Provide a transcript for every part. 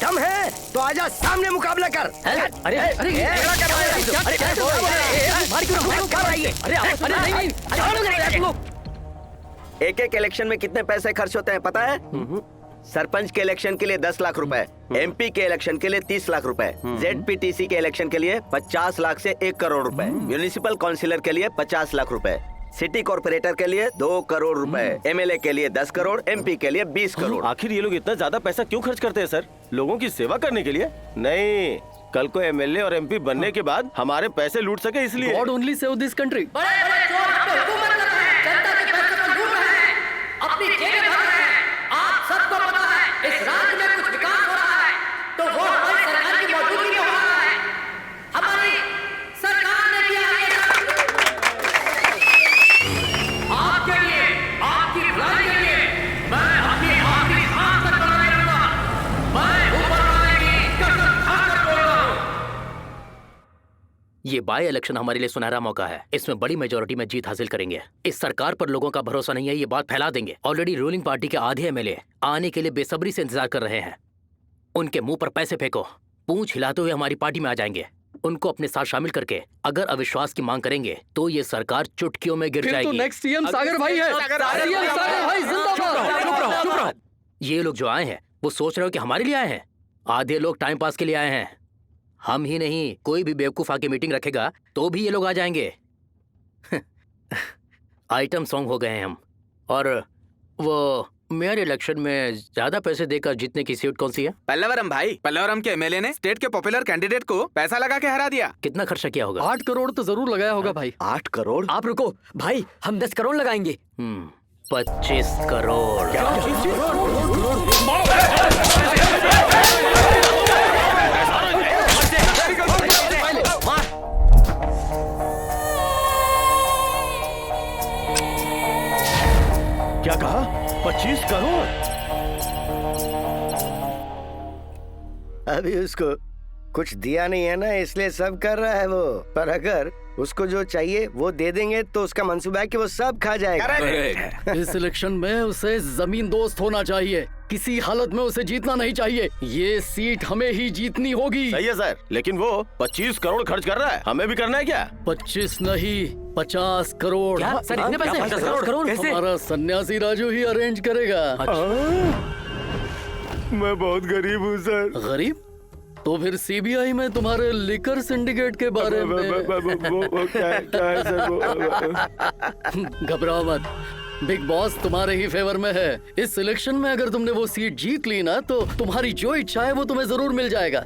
दम है तो आजा सामने मुकाबला कर। अरे एक एक इलेक्शन में कितने पैसे खर्च होते हैं पता है? सरपंच के इलेक्शन के लिए 10 लाख रुपए, एमपी के इलेक्शन के लिए 30 लाख रुपए, जेडपीटीसी के इलेक्शन के लिए 50 लाख से 1 करोड़ रुपए, म्यूनिसिपल काउंसिलर के लिए 50 लाख रुपए, सिटी कॉर्पोरेटर के लिए 2 करोड़ रुपए, एमएलए के लिए 10 करोड़, एमपी के लिए 20 करोड़। आखिर ये लोग इतना ज्यादा पैसा क्यों खर्च करते हैं सर? लोगों की सेवा करने के लिए? नहीं, कल को एमएलए और एमपी बनने के बाद हमारे पैसे लूट सके इसलिए। God only save this country. बड़े-बड़े चोर हम पे हुकूमत कर रहे हैं, जनता के पैसे को लूट रहे हैं, अपनी जेबें भर रहे हैं। आप सबको पता है इस राज्य में कुछ विकास हो रहा है तो वो हमारी सरकार की मौजूदगी में हो रहा है। हमारी सरकार ने किया है आपके लिए, आपकी भलाई के लिए मैं अपनी आखिरी सांस तक लड़ाई लड़ूंगा। मैं ऊपर वाले की कसम खाकर बोल रहा हूं। ये बाई इलेक्शन हमारे लिए सुनहरा मौका है। इसमें बड़ी मेजोरिटी में जीत हासिल करेंगे। इस सरकार पर लोगों का भरोसा नहीं है, ये बात फैला देंगे। ऑलरेडी रूलिंग पार्टी के आधे एमएलए आने के लिए बेसब्री से इंतजार कर रहे हैं। उनके मुंह पर पैसे फेंको, पूंछ हिलाते हुए हमारी पार्टी में आ जाएंगे। उनको अपने साथ शामिल करके अगर अविश्वास की मांग करेंगे तो ये सरकार चुटकियों में गिर जाएगी। नेक्स्ट सीएम सागर भाई है। चुप रहो। ये लोग जो आए हैं वो सोच रहे हो कि हमारे लिए आए हैं? आधे लोग टाइम पास के लिए आए हैं। हम ही नहीं, कोई भी बेवकूफ आके मीटिंग रखेगा तो भी ये लोग आ जाएंगे। आइटम सॉन्ग हो गए हैं हम। और वो मेयर इलेक्शन में ज्यादा पैसे देकर जीतने की सीट कौन सी है? पल्लवरम भाई। पल्लवरम के एमएलए ने स्टेट के पॉपुलर कैंडिडेट को पैसा लगा के हरा दिया। कितना खर्चा किया होगा? 8 करोड़ तो जरूर लगाया होगा भाई। 8 करोड़? आप रुको भाई, हम 10 करोड़ लगाएंगे। 25 करोड़। क्या कहा? 25 करोड़? अभी उसको कुछ दिया नहीं है ना, इसलिए सब कर रहा है वो। पर अगर उसको जो चाहिए वो दे देंगे तो उसका मंसूबा है कि वो सब खा जाएगा। इस इलेक्शन में उसे जमीन दोस्त होना चाहिए। किसी हालत में उसे जीतना नहीं चाहिए। ये सीट हमें ही जीतनी होगी। सही है सर, लेकिन वो 25 करोड़ खर्च कर रहा है, हमें भी करना है क्या? 25 नहीं, 50 करोड़। सर इतने पैसे? 50 करोड़ कैसे? हमारा सन्यासी राजू ही अरेंज करेगा। मैं बहुत गरीब हूँ सर। गरीब? तो फिर सीबीआई में तुम्हारे लिकर सिंडिकेट के बारे में वो क्या है सर? घबराओ मत, बिग बॉस तुम्हारे ही फेवर में है। इस सिलेक्शन में अगर तुमने वो सीट जीत ली ना तो तुम्हारी जो इच्छा है वो तुम्हें जरूर मिल जाएगा।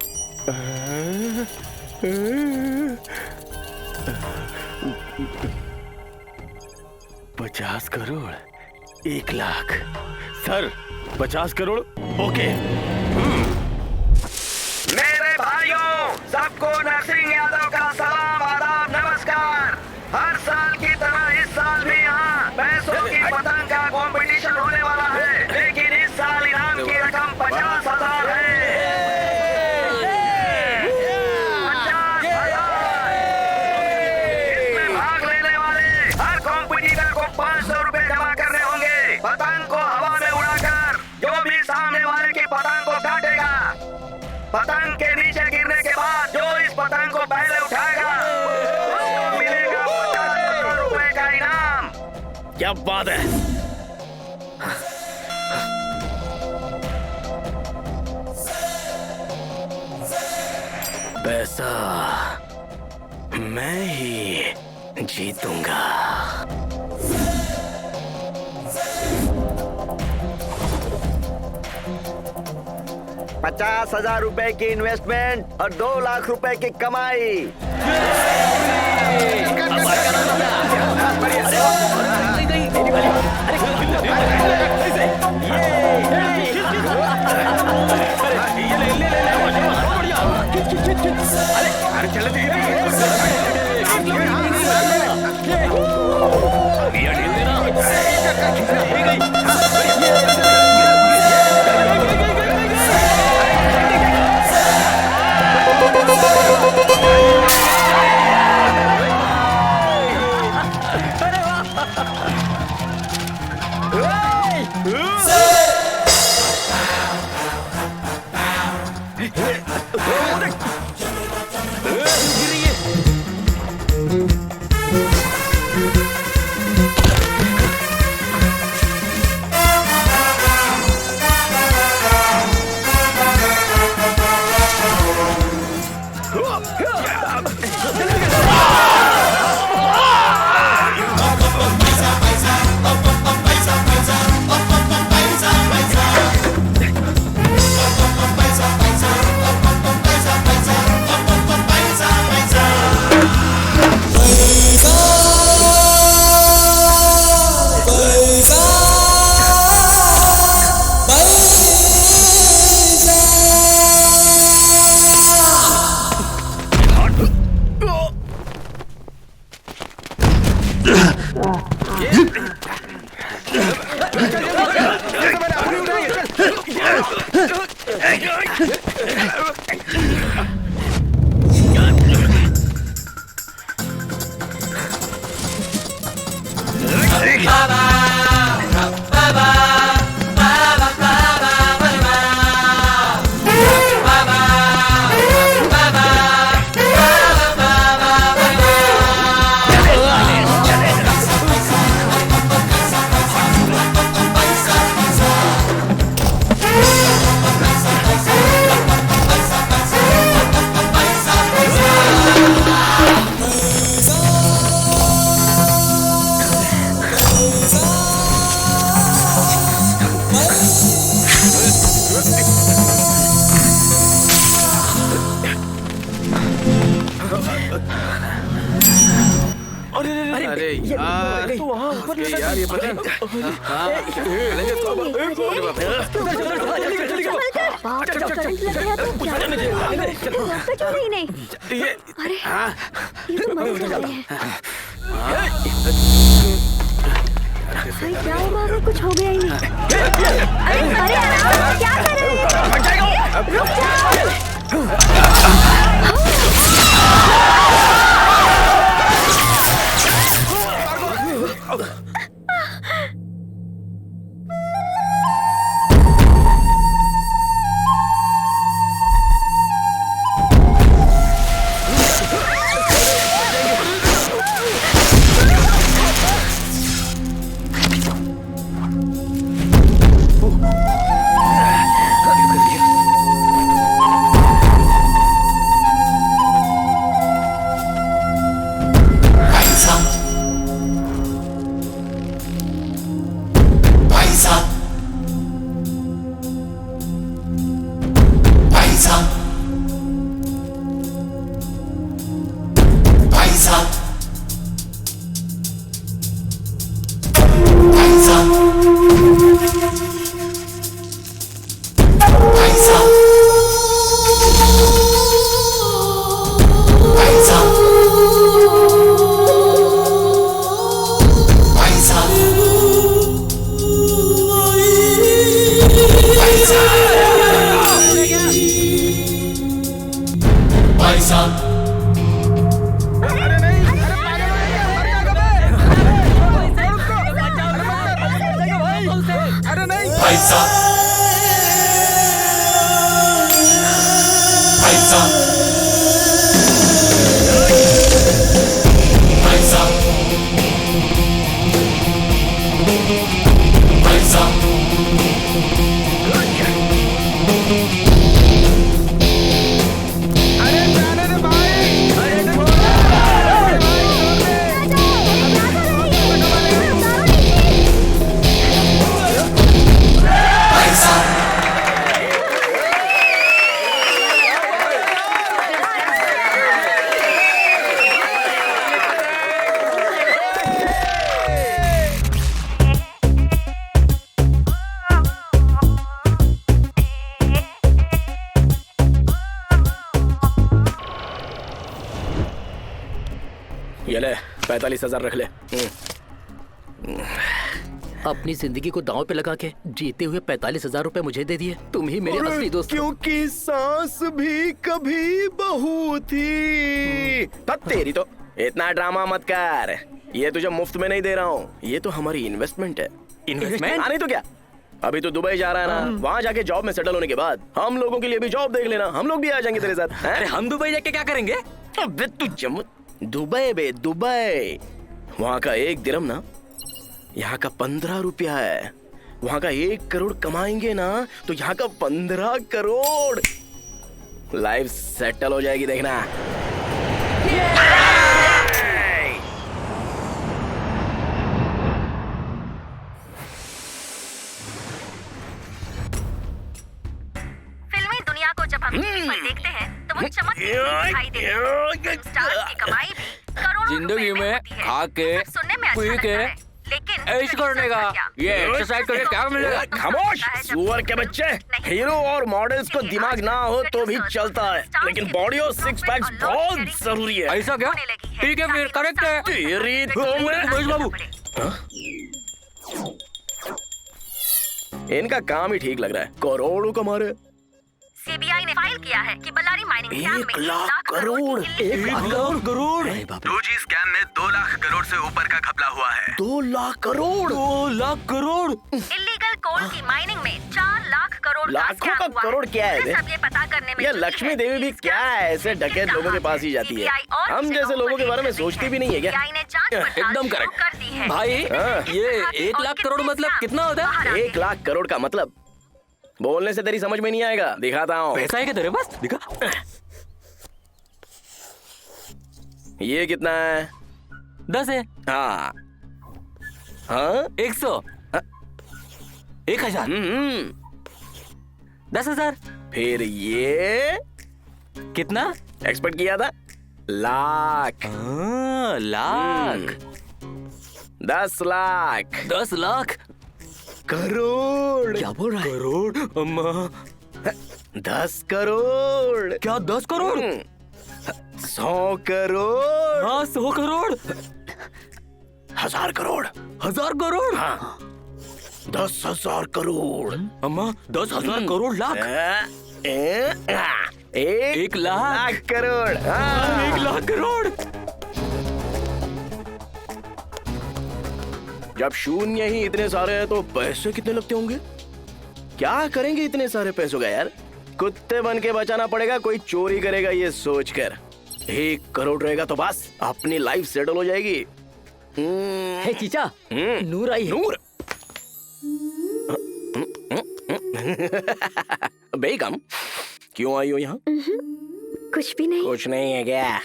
50 करोड़, 1 लाख। Sir 50 crore okay. मेरे भाइयों, सबको नरसिंह यादव का सलाम, आदाब, नमस्कार। हर साल की तरह इस साल भी यहाँ पैसों की पतंग का कंपटीशन होने वाला है, लेकिन इस साल इनाम की रकम 50,000 है। 50,000। इसमें भाग लेने वाले हर कॉम्पिटिटर को 500 रुपए जमा करने होंगे। पतंग को हवा में उड़ाकर जो भी सामने वाले की पतंग को काटेगा, पतंग के नीचे गिरने के बाद जो इस पतंग को पहले उठाएगा उसको मिलेगा 50,000 रुपए का इनाम। क्या बात है? पैसा मैं ही जीतूंगा। 50,000 रुपए की इन्वेस्टमेंट और 2 लाख रुपए की कमाई। अरे यार यार ये पता क्या हुआ? अगर कुछ हो गया ही नहीं। अरे आराम, क्या कर रहे हैं? रुक जाओ। ये ले 45,000 रख ले। अपनी जिंदगी को दांव पे लगा के जीते हुए 45,000 रुपए मुझे दे दिए। तुम ही मेरे असली दोस्त हो। क्योंकि सांस भी कभी बहू थी। तब तेरी तो इतना ड्रामा मत कर। ये तुझे मुफ्त में नहीं दे रहा हूँ, ये तो हमारी इन्वेस्टमेंट है। इन्वेस्टमेंट? नहीं तो क्या, अभी तो दुबई जा रहा है ना, वहाँ जाके जॉब में सेटल होने के बाद हम लोगों के लिए भी जॉब देख लेना, हम लोग भी आ जाएंगे तेरे साथ। अरे हम दुबई जाके क्या करेंगे? अबे तू दुबई बे, दुबई। वहाँ का 1 दिरहम ना यहाँ का 15 रुपया है। वहाँ का 1 करोड़ कमाएंगे ना तो यहाँ का 15 करोड़। लाइफ सेटल हो जाएगी, देखना। फिल्मी दुनिया को जब हम टीवी पर देखते हैं तो वो चमकती हुई दिखाई देती है। स्टार्स की कमाई भी करोड़ों जिंदगी रुपए में होती है। खा के, सिर्फ सुनने में अच्छा पी लगता के, है, लेकिन ऐश करने का, ये एक्सरसाइज करके क्या मिलेगा? खामोश, सुअर के बच्चे। हीरो और मॉडल्स को दिमाग ना हो तो भी चलता है, लेकिन बॉडी और 6 पैक्स बहुत जरूरी है। ऐसा क्या? ठीक है फिर, करेक्ट है। तेरी तो मैं- महेश बाबू, इनका काम ही ठीक लग रहा है, करोड़ों कमा रहे। सीबीआई ने फाइल किया है कि बल्लारी माइनिंग स्कैम में 1 लाख करोड़, 1 लाख करोड़, 2G स्कैम में 2 लाख करोड़ से ऊपर का घपला हुआ है। 2 लाख करोड़, 2 लाख करोड़। इलीगल कोल की माइनिंग में 4 लाख करोड़ लाखों का करोड़ क्या है बे? सब ये पता करने में ये जुटी लक्ष्मी है देवी भी कि क्या है, ऐसे डकैत लोगों के पास ही जाती है। हम जैसे लोगों के बारे में सोचती भी नहीं है क्या? सीबीआई ने जांच पड़ताल एकदम शुरू करेक्ट। कर दी है। भाई हाँ। ये 1 लाख करोड़ मतलब कितना होता है? 1 लाख करोड़ का मतलब बोलने से तेरी समझ में नहीं आएगा, दिखाता हूँ। पैसा है क्या तेरे पास? दिखा। ये कितना है? 10 है। हाँ हाँ 100, 1000, 10,000। फिर ये कितना एक्सपेक्ट किया था? लाख। लाख। 10 लाख। 10 लाख करोड़। क्या बोल रहा है? करोड़ अम्मा, 10 करोड़। क्या 10 करोड़? 100 करोड़। हाँ 100 करोड़, 1000 करोड़। 1000 करोड़। हाँ 10,000 करोड़। अम्मा 10,000 करोड़ लाख। 1 लाख करोड़। हाँ। 1 लाख करोड़। जब शून्य ही इतने सारे हैं तो पैसे कितने लगते होंगे? क्या करेंगे इतने सारे पैसों का यार? कुत्ते बन के बचाना पड़ेगा, कोई चोरी करेगा ये सोचकर। 1 करोड़ रहेगा तो बस अपनी लाइफ सेटल हो जाएगी। हे चीचा, नूर आई है। नूर बेगम, क्यों आई हो यहाँ? कुछ भी नहीं। कुछ नहीं है क्या?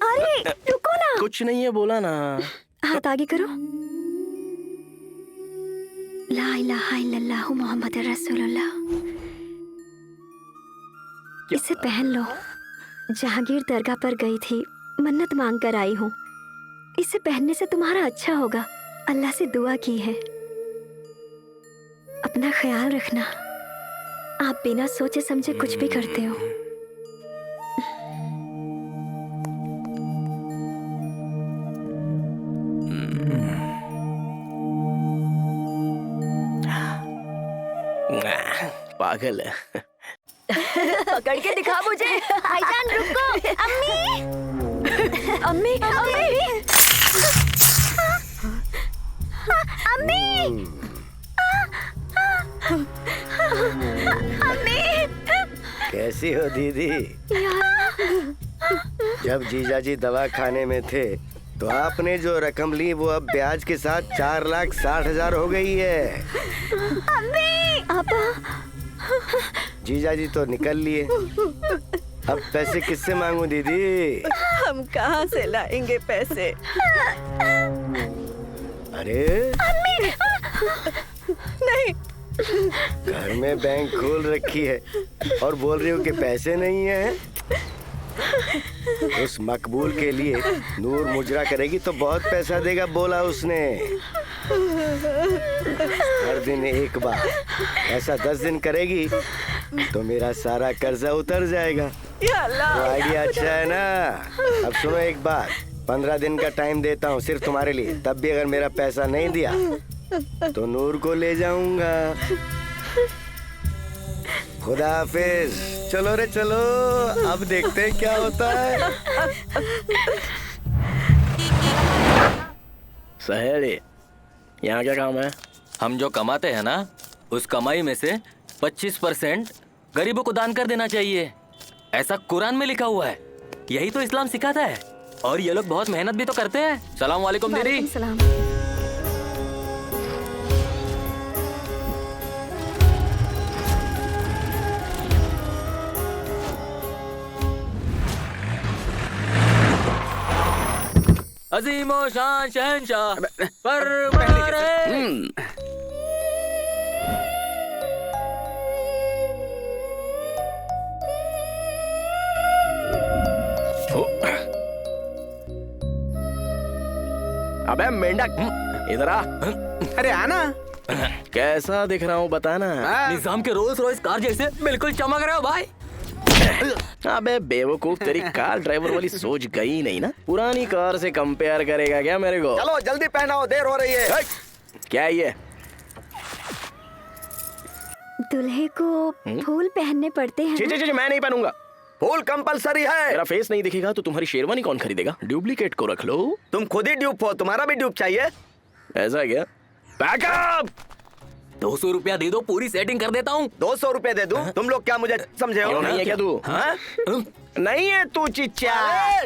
अरे रुको ना, कुछ नहीं है बोला ना। हाथ आगे करो। ला इलाहा इल्लल्लाह मोहम्मद रसूलुल्लाह। इसे पहन लो। जहांगीर दरगाह पर गई थी, मन्नत मांग कर आई हूँ। इसे पहनने से तुम्हारा अच्छा होगा, अल्लाह से दुआ की है। अपना ख्याल रखना। आप बिना सोचे समझे कुछ भी करते हो। पागल है। पकड़ के दिखा मुझे। भाईजान रुको। अम्मी अम्मी अम्मी अम्मी। कैसी हो दीदी? जब जीजाजी दवा खाने में थे तो आपने जो रकम ली वो अब ब्याज के साथ 4,60,000 हो गई है। जीजाजी तो निकल लिए, अब पैसे किससे मांगू दीदी? हम कहाँ से लाएंगे पैसे? अरे नहीं, घर में बैंक खोल रखी है और बोल रही हो कि पैसे नहीं है। उस मकबूल के लिए नूर मुजरा करेगी तो बहुत पैसा देगा, बोला उसने। हर दिन एक बार, ऐसा 10 दिन करेगी तो मेरा सारा कर्जा उतर जाएगा। या अल्लाह, तो आइडिया अच्छा है ना? अब सुनो एक बात, 15 दिन का टाइम देता हूँ सिर्फ तुम्हारे लिए। तब भी अगर मेरा पैसा नहीं दिया तो नूर को ले जाऊंगा। खुदा हाफिज। चलो रे चलो, अब देखते हैं क्या होता है। सहेली, यहाँ क्या काम है? हम जो कमाते हैं ना उस कमाई में से 25% गरीबों को दान कर देना चाहिए। ऐसा कुरान में लिखा हुआ है। यही तो इस्लाम सिखाता है। और ये लोग बहुत मेहनत भी तो करते हैं। सलाम वालेकुम दीदी। वालेकुम सलाम। अजीमो शान शहंशाह परवार है। अबे मेंढक, इधर आ। अरे आना। कैसा दिख रहा हूँ बताना। निजाम के रोल्स रॉयस कार जैसे बिल्कुल चमक रहे हो भाई। अबे बेवकूफ, तेरी कार ड्राइवर वाली सोच गई नहीं ना। पुरानी कार से कंपेयर करेगा क्या मेरे को? चलो जल्दी पहनाओ, देर हो रही है। क्या ये? दूल्हे को फूल पहनने पड़ते हैं ना? जी मैं नहीं पहनूंगा। फूल कंपलसरी है। मेरा फेस नहीं दिखेगा तो तुम्हारी शेरवानी कौन खरीदेगा? डुप्लीकेट को रख लो। तुम खुद ही ड्यूप हो, तुम्हारा भी ड्यूप चाहिए। ऐसा क्या? बैकअप। 200 रुपया दे दो, पूरी सेटिंग कर देता हूँ। 200 रुपए दे दूं? तुम लोग क्या मुझे समझे हो? क्यों नहीं है क्या तू? हाँ? नहीं है तू चिच्चा,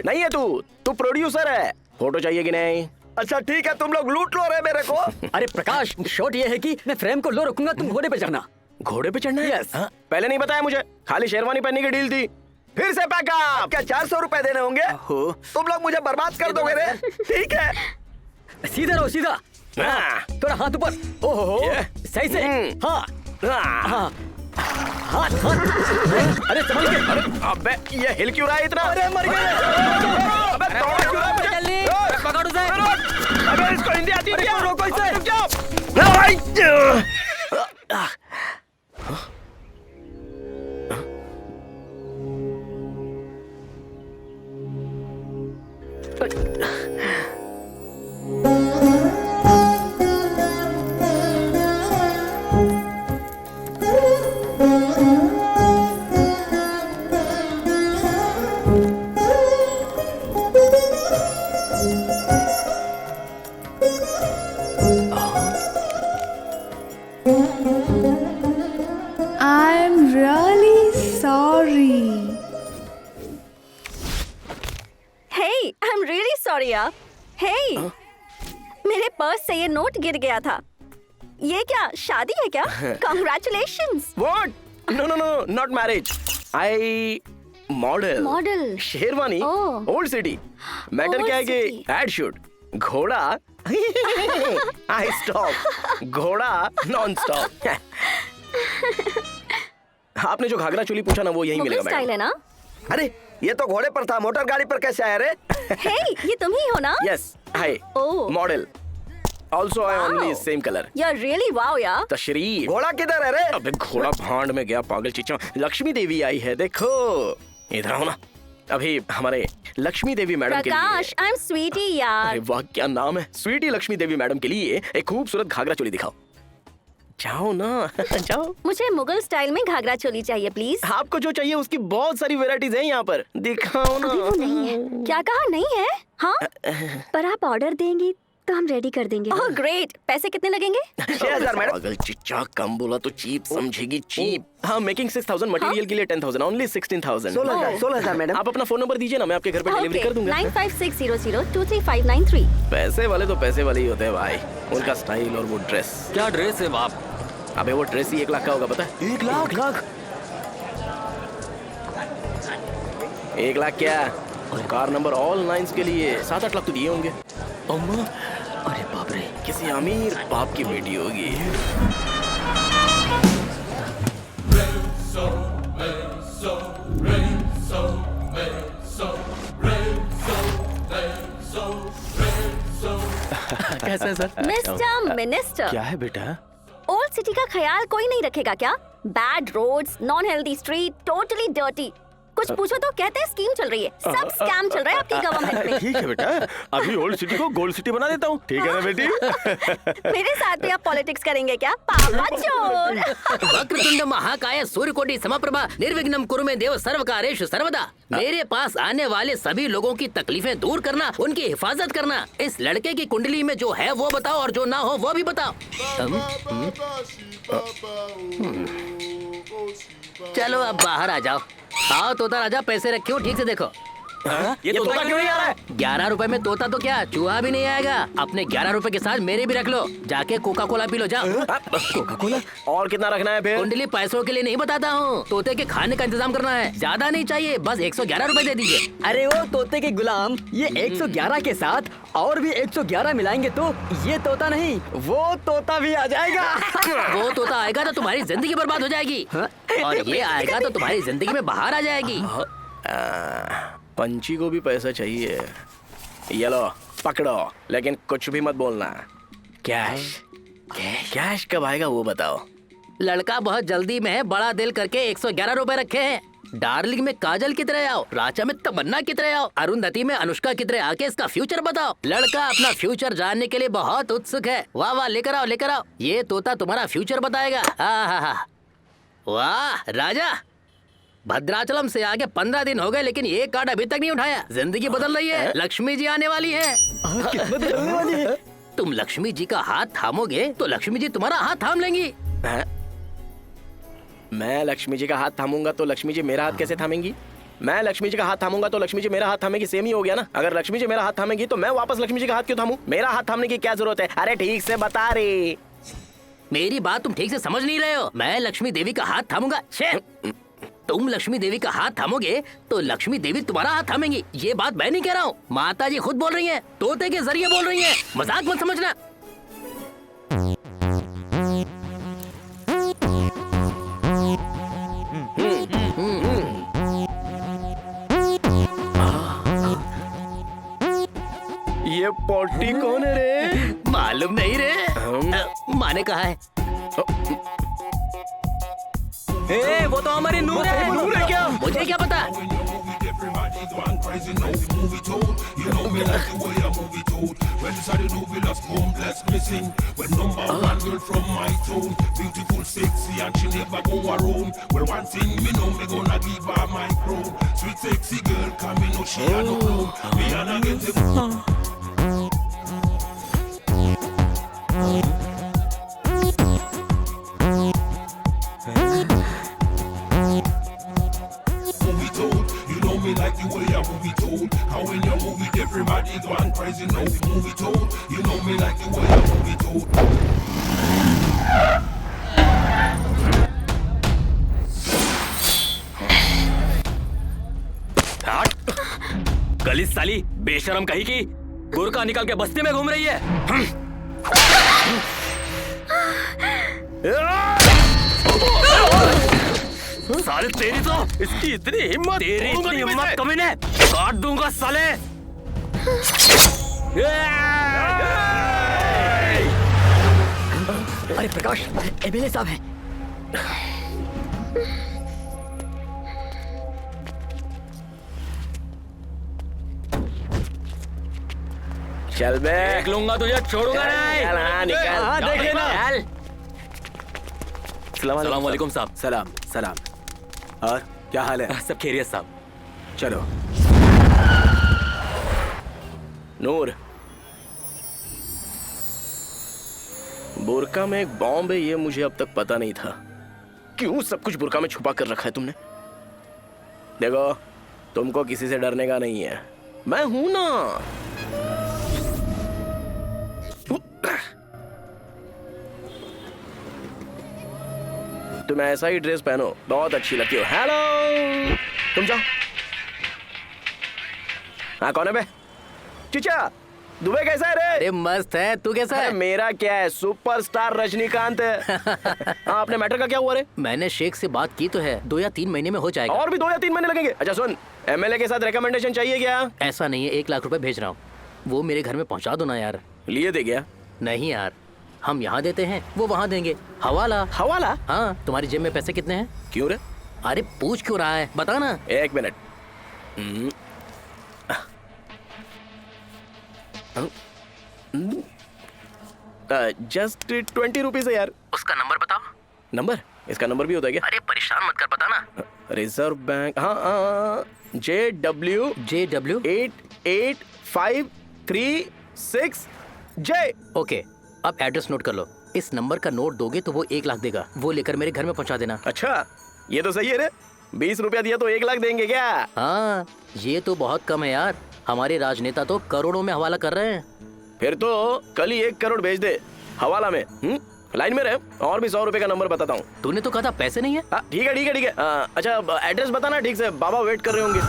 नहीं है तू प्रोड्यूसर है। फोटो चाहिए कि नहीं? अच्छा ठीक है, तुम लोग लूट लो रहे मेरे को। अरे प्रकाश, शॉट ये है कि मैं फ्रेम को लो रखूंगा, तुम घोड़े पे चढ़ना। घोड़े पे चढ़ना है? Yes. हाँ? पहले नहीं बताया मुझे, खाली शेरवानी पहनने की डील थी। फिर से पैकअप। क्या 400 रुपए देने होंगे? तुम लोग मुझे बर्बाद कर दोगे रे। ठीक है, सीधा रहो, सीधा। हाँ। थोड़ा हाथ ऊपर। ओहो, सही से। हाँ हाँ हाथ हाथ। अरे संभल के। अरे अबे ये हिल क्यों रहा है इतना? अरे मर गए। अबे दौड़ा क्यों रहा है मुझे? जल्दी पकड़ो उसे। अबे इसको हिंदी आती है क्या? रोको इसे। रुक जाओ। I'm really sorry. Hey, I'm really sorry यार। Hey, मेरे पर्स से ये नोट गिर गया था। ये क्या शादी है क्या? Congratulations। What? No, not marriage. I model. Model. Sherwani. Oh. Old city. Matter Old क्या है कि city. Ad shoot. घोड़ा आई स्टॉप, घोड़ा नॉन स्टॉप। आपने जो घाघरा चोली पूछा ना वो यही मुगल मिलेगा स्टाइल है मैडम। ना? अरे ये तो घोड़े पर था, मोटर गाड़ी पर कैसे आया रे? Hey, ये तुम ही हो ना? Yes, hi Oh. Model. Also I Wow. Only same colour. You're really wow यार। तशरीफ। घोड़ा किधर है रे? अबे घोड़ा भांड में गया पागल चिच्चा। लक्ष्मी देवी आई है, देखो इधर आओ ना। अभी हमारे लक्ष्मी देवी मैडम के लिए। प्रकाश, I'm sweetie अरे यार। वाह क्या नाम है। स्वीटी लक्ष्मी देवी मैडम के लिए एक खूबसूरत घाघरा चोली दिखाओ। जाओ ना जाओ। मुझे मुगल स्टाइल में घाघरा चोली चाहिए प्लीज। आपको जो चाहिए उसकी बहुत सारी वैरायटीज हैं यहाँ पर, दिखाओ ना। अभी वो नहीं है, क्या कहा नहीं है? हाँ? पर आप ऑर्डर देंगी तो हम रेडी कर देंगे। Oh great. पैसे कितने लगेंगे? 6000 मैडम। पागल चिच्चा, कम बोला तो चीप समझेगी चीप। हाँ, मेकिंग 6000, मटेरियल के लिए 10,000, ओनली 16,000। 16,000 मैडम। आप अपना फोन नंबर दीजिए ना, मैं आपके घर पे डिलीवरी कर दूंगा। 9560023593। पैसे वाले तो पैसे वाले ही होते हैं भाई, उनका स्टाइल और वो ड्रेस। क्या ड्रेस है बाप? अबे वो ड्रेस ही 1 लाख का होगा, पता है? 1 लाख? 1 लाख क्या? कार नंबर ऑल 9s के लिए 7-8 लाख तो दिए होंगे। अम्मा, अरे बाप रे। किसी अमीर बाप की बेटी होगी। कैसा है सर? मिस्टर मिनिस्टर, क्या है बेटा? ओल्ड सिटी का ख्याल कोई नहीं रखेगा क्या? Bad roads, non healthy street, totally dirty. कुछ पूछो तो कहते हैं स्कीम चल रही है। सब स्कैम चल रहा है आपकी गवर्नमेंट में। ठीक है बेटा, अभी ओल्ड सिटी को गोल्ड सिटी बना देता हूँ, ठीक है ना बेटी? मेरे साथ भी आप पॉलिटिक्स करेंगे क्या? पापा चोर। वक्रतुंड महाकाय सूर्यकोटि समप्रभा निर्विघ्नं कुरु मे देव सर्वकार्येषु सर्वदा। मेरे पास आने वाले सभी लोगों की तकलीफें दूर करना, उनकी हिफाजत करना। इस लड़के की कुंडली में जो है वो बताओ और जो ना हो वो भी बताओ। चलो अब बाहर आ जाओ। आओ तोता राजा, पैसे रखे हो, ठीक से देखो। ये तोता क्यों नहीं आ रहा है? 11 रुपए में तोता तो क्या, चूहा भी नहीं आएगा। अपने 11 रुपए के साथ मेरे भी रख लो। जाके कोका कोला पी लो, जाओ। Coca Cola? और कितना रखना है फिर? कुंडली पैसों के लिए नहीं बताता हूँ, तोते के खाने का इंतजाम करना है। ज्यादा नहीं चाहिए, बस 111 रुपए दे दीजिए। अरे वो तोते के गुलाम, ये 111 के साथ और भी 111 मिलाएंगे तो ये तोता नहीं, वो तोता भी आ जाएगा। वो तोता आएगा तो तुम्हारी जिंदगी बर्बाद हो जाएगी, और ये आएगा तो तुम्हारी जिंदगी में बाहर आ जाएगी। पंछी को भी पैसा चाहिए। ये लो पकड़ो, लेकिन कुछ भी मत बोलना। कैश कैश कब आएगा वो बताओ। लड़का बहुत जल्दी में है, बड़ा दिल करके 111 रुपए रखे हैं। डार्लिंग में काजल की तरह आओ, राजा में तमन्ना की तरह आओ, अरुंधति में अनुष्का की तरह आके इसका फ्यूचर बताओ। लड़का अपना फ्यूचर जानने के लिए बहुत उत्सुक है। वाह वाह, लेकर आओ लेकर आओ, ये तोता तुम्हारा फ्यूचर बताएगा। वाह राजा, भद्राचलम से आगे 15 दिन हो गए लेकिन ये कार्ड अभी तक नहीं उठाया। जिंदगी बदल रही है, लक्ष्मी जी आने वाली है। तुम लक्ष्मी जी का हाथ थामोगे तो लक्ष्मी जी तुम्हारा हाथ थाम लेंगी। मैं लक्ष्मी जी का हाथ थामूंगा तो लक्ष्मी जी मेरा हाथ कैसे थामेंगी? मैं लक्ष्मी जी का हाथ थामूंगा तो लक्ष्मी जी मेरा हाथ थामेगी, सेम ही हो गया ना। अगर लक्ष्मी जी मेरा हाथ थामेगी तो मैं वापस लक्ष्मी जी का हाथ क्यों थामूं? मेरा हाथ थामने की क्या जरूरत है? अरे ठीक से बता रे। मेरी बात तुम ठीक से समझ नहीं रहे हो। मैं लक्ष्मी देवी का हाथ थामूंगा। तुम लक्ष्मी देवी का हाथ थामोगे तो लक्ष्मी देवी तुम्हारा हाथ थामेंगी। ये बात मैं नहीं कह रहा हूँ, माता जी खुद बोल रही हैं, तोते के जरिए बोल रही हैं। मजाक मत समझना। ये पोटी कौन है रे? मालूम नहीं रे, माँ ने कहा है। वो तो हमारी नूर है। नूर है क्या? मुझे क्या पता। गली साली बेशरम कहीं की, गुरका निकल के बस्ती में घूम रही है। साले तेरी तो इसकी इतनी हिम्मत, तेरी इतनी हिम्मत कमीने, काट दूंगा साले। अरे प्रकाश, एमएलए साहब हैं। चल बे, देख लूंगा तुझे, छोड़ूंगा नहीं। चल, हाँ, निकल। हाँ, देख लेना। सलाम वालेकुम साहब। सलाम सलाम। और क्या हाल है? सब खैरियत साहब। चलो। नूर, बुरका में एक बॉम्ब है, ये मुझे अब तक पता नहीं था। क्यों सब कुछ बुरका में छुपा कर रखा है तुमने? देखो, तुमको किसी से डरने का नहीं है, मैं हूं ना। तुम ऐसा ही ड्रेस पहनो, बहुत अच्छी लगती हो। हेलो, तुम जाओ। हाँ, कौन है बे? चीचा, दुबई कैसा है रे? अरे मस्त है, तू कैसा है? मेरा क्या है, सुपरस्टार रजनीकांत है। हाँ, अपने मैटर का क्या हुआ रे? मैंने शेख से बात की तो है, 2 या 3 महीने में हो जाएगा। और भी 2 या 3 महीने लगेंगे? अच्छा सुन, एमएलए के साथ रिकमेंडेशन चाहिए क्या? ऐसा नहीं है, 1 लाख रुपए भेज रहा हूँ, वो मेरे घर में पहुँचा दो ना यार। लिए दे गया? नहीं यार, हम यहाँ देते हैं, वो वहाँ देंगे। हवाला। हवाला? हाँ, तुम्हारी जेब में पैसे कितने हैं? क्यों रे? अरे पूछ क्यों रहा है, बता ना। एक मिनट। जस्ट 20 रुपीज है यार। उसका नंबर बताओ। नंबर? इसका नंबर भी होता है क्या? अरे परेशान मत कर, बता ना। रिजर्व बैंक, हाँ, JW 885336J। ओके, अब एड्रेस नोट कर लो। इस नंबर का नोट दोगे तो वो 1 लाख देगा, वो लेकर मेरे घर में पहुंचा देना। अच्छा, ये तो सही है रे। 20 रुपया दिया तो 1 लाख देंगे क्या? हाँ, ये तो बहुत कम है यार। हमारे राजनेता तो करोड़ों में हवाला कर रहे हैं। फिर तो कल ही 1 करोड़ भेज दे हवाला में। लाइन में रहे, और भी 100 रुपए का नंबर बताता हूँ। तूने तो कहा था पैसे नहीं है। ठीक है ठीक है ठीक है। अच्छा एड्रेस बताना ठीक से, बाबा वेट कर रहे होंगे।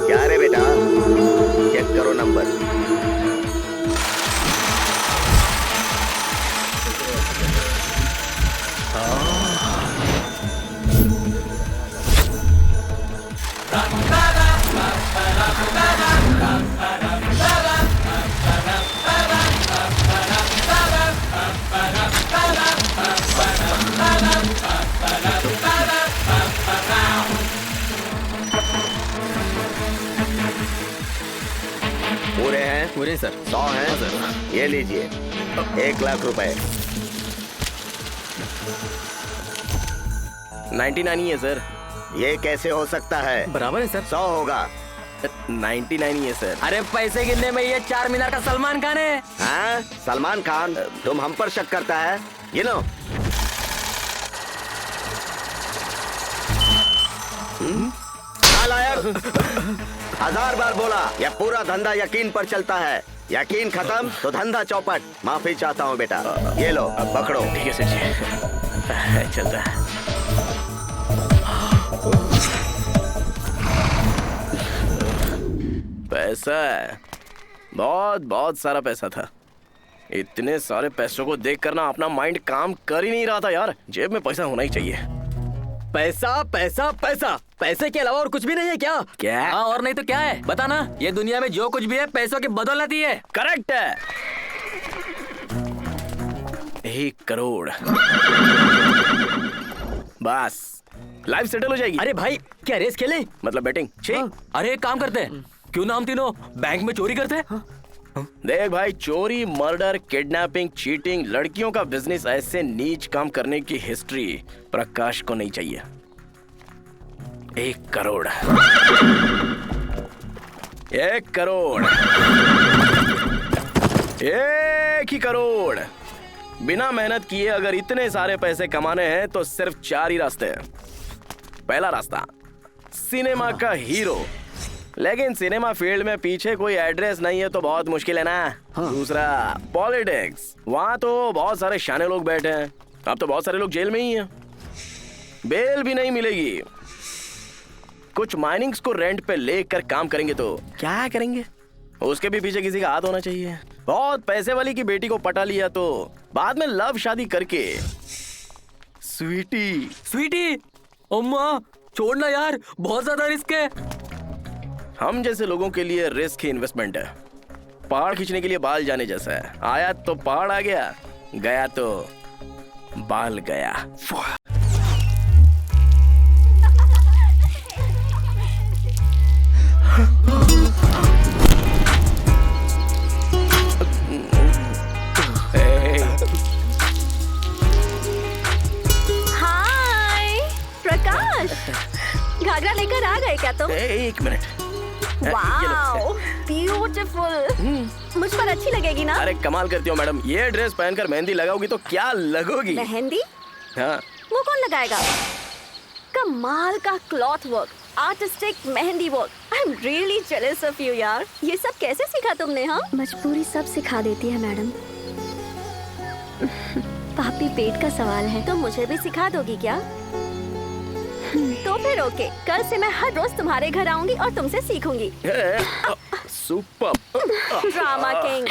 क्या रे बेटा, चेक करो नंबर। पूरे हैं? पूरे सर। 100 हैं? ये लीजिए 1 लाख रुपए। 99 ही है सर। ये कैसे हो सकता है? बराबर है सर। 100 होगा। 99 ही है सर। अरे पैसे गिनने में ये 4 मीनार का सलमान खान है। हाँ, सलमान खान, तुम हम पर शक करता है? ये लो। नालायक, 1000 बार बोला, यह पूरा धंधा यकीन पर चलता है। यकीन खत्म तो धंधा चौपट। माफी चाहता हूँ बेटा, ये लो पकड़ो। ठीक है सर जी, चलता है। पैसा है, बहुत बहुत सारा पैसा था। इतने सारे पैसों को देख कर ना अपना माइंड काम कर ही नहीं रहा था यार। जेब में पैसा होना ही चाहिए। पैसा पैसा पैसा, पैसे के अलावा और कुछ भी नहीं है क्या? क्या? हाँ, और नहीं तो क्या है, बता ना। ये दुनिया में जो कुछ भी है पैसों की बदौलत ही है। करेक्ट है। 1 करोड़ बस लाइफ सेटल हो जाएगी। अरे भाई, क्या रेस खेलें? मतलब बैटिंग? अरे एक काम करते हैं, क्यों ना हम तीनों बैंक में चोरी करते हैं? देख भाई, चोरी, मर्डर, किडनैपिंग, चीटिंग, लड़कियों का बिजनेस, ऐसे नीच काम करने की हिस्ट्री प्रकाश को नहीं चाहिए। 1 करोड़ 1 करोड़ 1 ही करोड़। बिना मेहनत किए अगर इतने सारे पैसे कमाने हैं तो सिर्फ 4 ही रास्ते हैं। पहला रास्ता, सिनेमा का हीरो। लेकिन सिनेमा फील्ड में पीछे कोई एड्रेस नहीं है तो बहुत मुश्किल है ना। दूसरा, पॉलिटिक्स। वहां तो बहुत सारे शाने लोग बैठे हैं। अब तो बहुत सारे लोग जेल में ही हैं। बेल भी नहीं मिलेगी। कुछ माइनिंग्स को रेंट पे लेकर काम करेंगे तो क्या करेंगे? उसके भी पीछे किसी का हाथ होना चाहिए। बहुत पैसे वाली की बेटी को पटा लिया तो बाद में लव शादी करके स्वीटी स्वीटी, अम्मा छोड़ना यार, बहुत ज्यादा रिस्क है। हम जैसे लोगों के लिए रिस्क ही इन्वेस्टमेंट है। पहाड़ खींचने के लिए बाल जाने जैसा है। आया तो पहाड़ आ गया, गया तो बाल गया। हाय प्रकाश, घाघरा लेकर आ गए क्या तुम? 1 मिनट। Wow, beautiful. मुझ पर अच्छी लगेगी ना? अरे कमाल करती हो मैडम, ये ड्रेस पहनकर मेहंदी लगाओगी तो क्या लगोगी। मेहंदी? हाँ। वो कौन लगाएगा? कमाल का cloth work, artistic mehndi work. I am really jealous of you यार। ये सब कैसे सीखा तुमने? हाँ, मजबूरी सब सिखा देती है मैडम। पापी पेट का सवाल है। तो मुझे भी सिखा दोगी क्या? तो फिर ओके, कल से मैं हर रोज तुम्हारे घर आऊंगी और तुमसे सीखूंगी। Super. Drama king.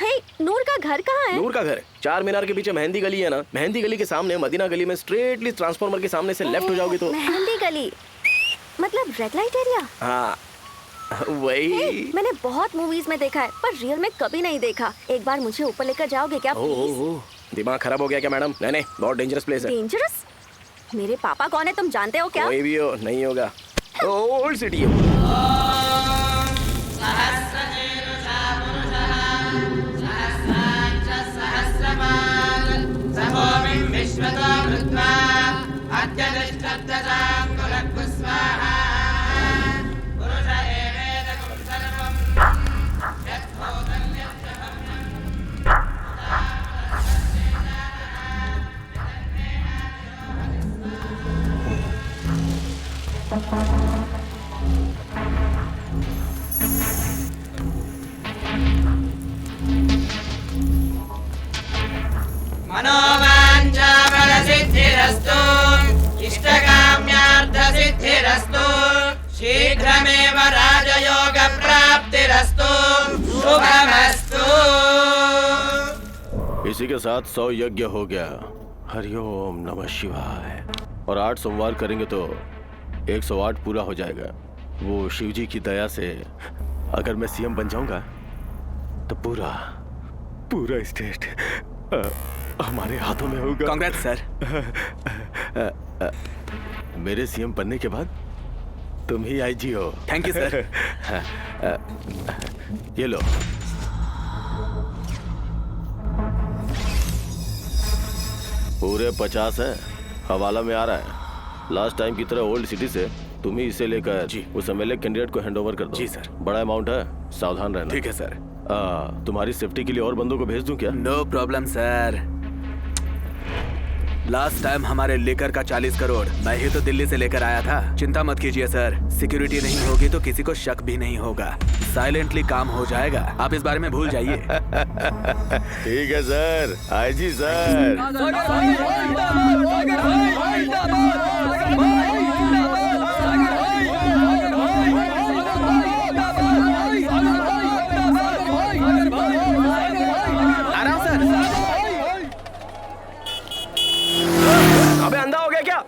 Hey, Noor का घर कहाँ है? नूर का घर चार मीनार के पीछे मेहंदी गली है ना, मेहंदी गली के सामने मदीना गली में स्ट्रेटली ट्रांसफार्मर के सामने से लेफ्ट हो जाओगे तो। मेहंदी गली मतलब रेड लाइट एरिया? हाँ वही। मैंने बहुत मूवीज में देखा है पर रियल में कभी नहीं देखा। एक बार मुझे ऊपर लेकर जाओगे क्या प्लीज? दिमाग खराब हो गया क्या मैडम? नहीं, बहुत डेंजरस प्लेस है। डेंजरस? मेरे पापा कौन है तुम जानते हो क्या? कोई भी हो, नहीं होगा। ओल्ड सिटी है। मनोवाञ्छाफलसिद्धिरस्तु इष्टकाम्यार्थसिद्धिरस्तु शीघ्रमेव राजयोगप्राप्तिरस्तु शुभमस्तु। इसी के साथ 100 यज्ञ हो गया। हरिओम नमः शिवाय। और 8 सोमवार करेंगे तो 108 पूरा हो जाएगा। वो शिव जी की दया से अगर मैं सीएम बन जाऊंगा तो पूरा स्टेट हमारे हाथों में होगा। कांग्रेस सर। मेरे सीएम बनने के बाद तुम ही आईजी हो। Thank you sir. ये लो। पूरे 50 है, हवाला में आ रहा है। लास्ट टाइम की तरह ओल्ड सिटी से तुम ही इसे लेकर जी उस एमएलए कैंडिडेट को हैंडओवर कर दो। जी सर। बड़ा अमाउंट है, सावधान रहना। ठीक है सर। तुम्हारी सेफ्टी के लिए और बंदों को भेज दूं क्या? No problem sir. Last time हमारे लेकर का 40 करोड़ मैं ही तो दिल्ली से लेकर आया था। चिंता मत कीजिए सर, सिक्योरिटी नहीं होगी तो किसी को शक भी नहीं होगा। साइलेंटली काम हो जाएगा, आप इस बारे में भूल जाइए। ठीक है सर, आईजी सर। अबे अंधा हो गया क्या?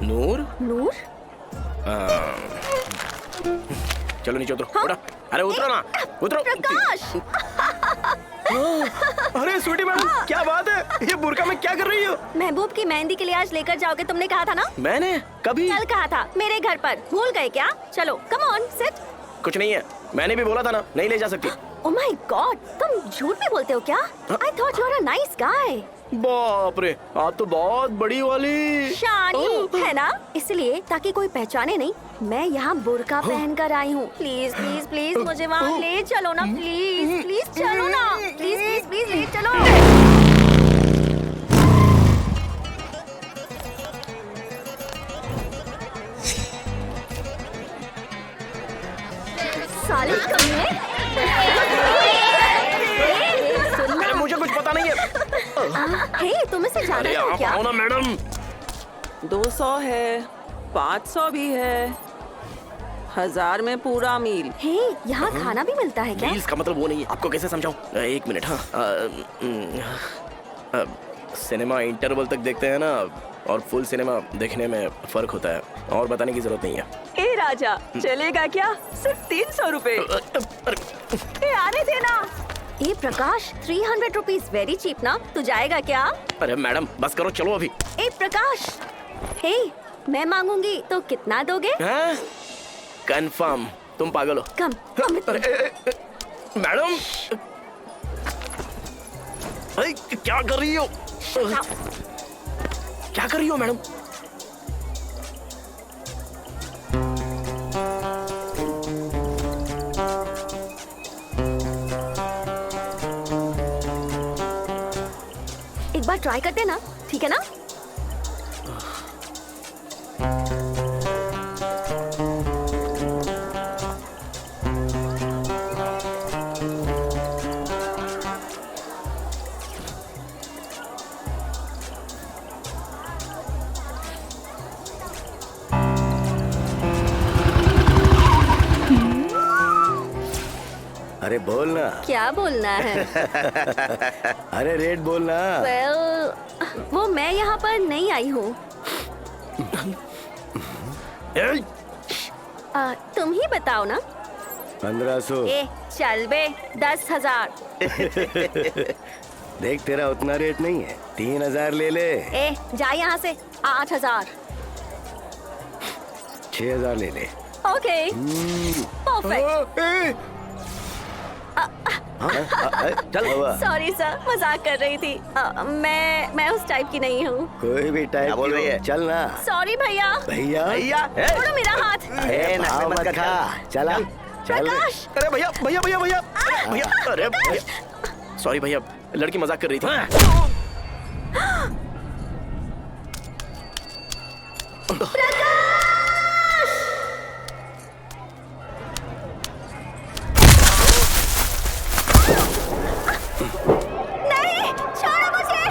नूर? नूर? चलो नीचे उतरो। हाँ? अरे उतरो ना, उतरो। प्रकाश! अरे स्वीटी मैडम, क्या बात है? ये बुर्का में क्या कर रही हो? महबूब की मेहंदी के लिए आज लेकर जाओगे, तुमने कहा था ना? मैंने कभी? कल कहा था, मेरे घर पर। भूल गए क्या? चलो कम ऑन सिट। कुछ नहीं है, मैंने भी बोला था ना, नहीं ले जा सकती। ओह माय गॉड, तुम झूठ भी बोलते हो क्या? I thought you are a nice guy. बाप रे, आप तो बहुत बड़ी वाली शानी है ना, इसलिए ताकि कोई पहचाने नहीं, मैं यहाँ बुर्का पहन कर आई हूँ। प्लीज प्लीज प्लीज मुझे वहाँ ले चलो ना, प्लीज प्लीज चलो ना, प्लीज प्लीज प्लीज ले चलो। साले कमीने। अरे मुझे कुछ पता नहीं है। हे, तुम इसे जानते हो क्या? आओ ना मैडम। 200 है, 500 भी है, 1000 में पूरा मील। हे, यहाँ खाना भी मिलता है क्या? मील्स का मतलब वो नहीं है, आपको कैसे समझाऊं? एक मिनट। हाँ, सिनेमा इंटरवल तक देखते हैं ना, और फुल सिनेमा देखने में फर्क होता है, और बताने की जरूरत नहीं है। ए राजा, चलेगा क्या? सिर्फ 300 रुपए। आने देना। ए प्रकाश, 300 रुपीज वेरी चीप ना, तू जाएगा क्या? अरे मैडम बस करो, चलो अभी। ए प्रकाश, हे मैं मांगूंगी तो कितना दोगे? कंफर्म। तुम पागल हो। कम। मैडम क्या कर रही हो? क्या कर रही हो मैडम? एक बार ट्राई करते ना, ठीक है ना? अरे बोलना। क्या बोलना है? अरे रेट बोलना। Well, वो मैं यहाँ पर नहीं आई हूँ। तुम ही बताओ ना। 1500। ए चल बे, 10,000। देख तेरा उतना रेट नहीं है, 3000 ले ले। ए जा यहाँ से, 8,000। 6000 ले ले। Okay perfect. चल सॉरी सर, मजाक कर रही थी। मैं उस टाइप की नहीं हूँ। कोई भी टाइप बोल रही है? चल ना। सॉरी भैया। भैया छोड़ो मेरा हाथ। भाव मत खा। चला चल। प्रकाश। अरे भैया भैया भैया भैया भैया, अरे भैया सॉरी भैया, लड़की मजाक कर रही थी। नहीं, छोड़ो मुझे।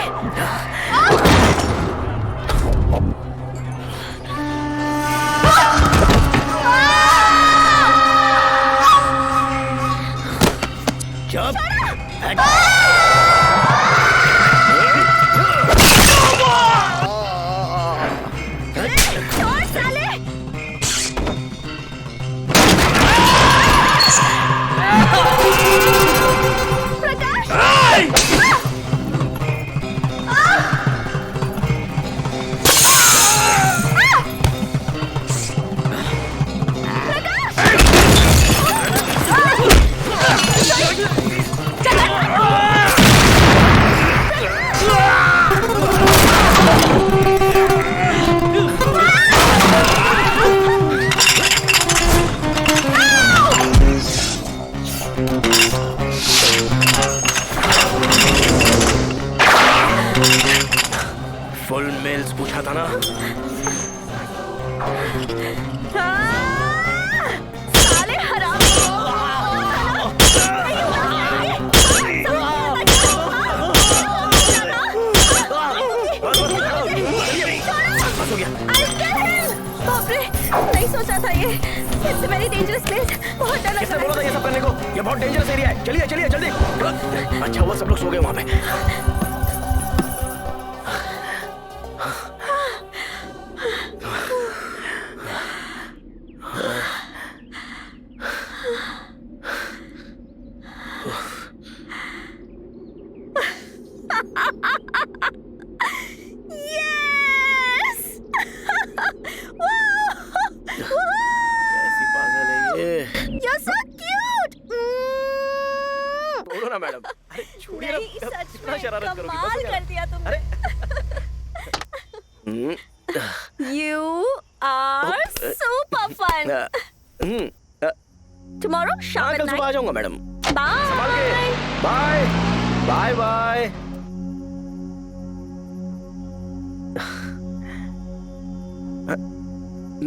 छोड़ साले। फुल मेल्स पूछा था ना। साले हराम। बाप रे, नहीं सोचा था ये। It's a very dangerous place। बहुत डर लग किसने रहा बोला था ये सब करने को? ये बहुत डेंजरस एरिया है। चलिए चलिए जल्दी। अच्छा हुआ सब लोग सो गए वहाँ पे। Yes! कैसी पागल है ये? You're so cute! बोलो ना मैडम। अरे छोड़िए ना, नहीं, सच कितना में शरारत करोगी? बस कमाल हो कर दिया तुमने। गया। You are super fun. Tomorrow शाम कल सुबह आ जाऊंगा मैडम। संभाल Bye. के। Bye bye bye.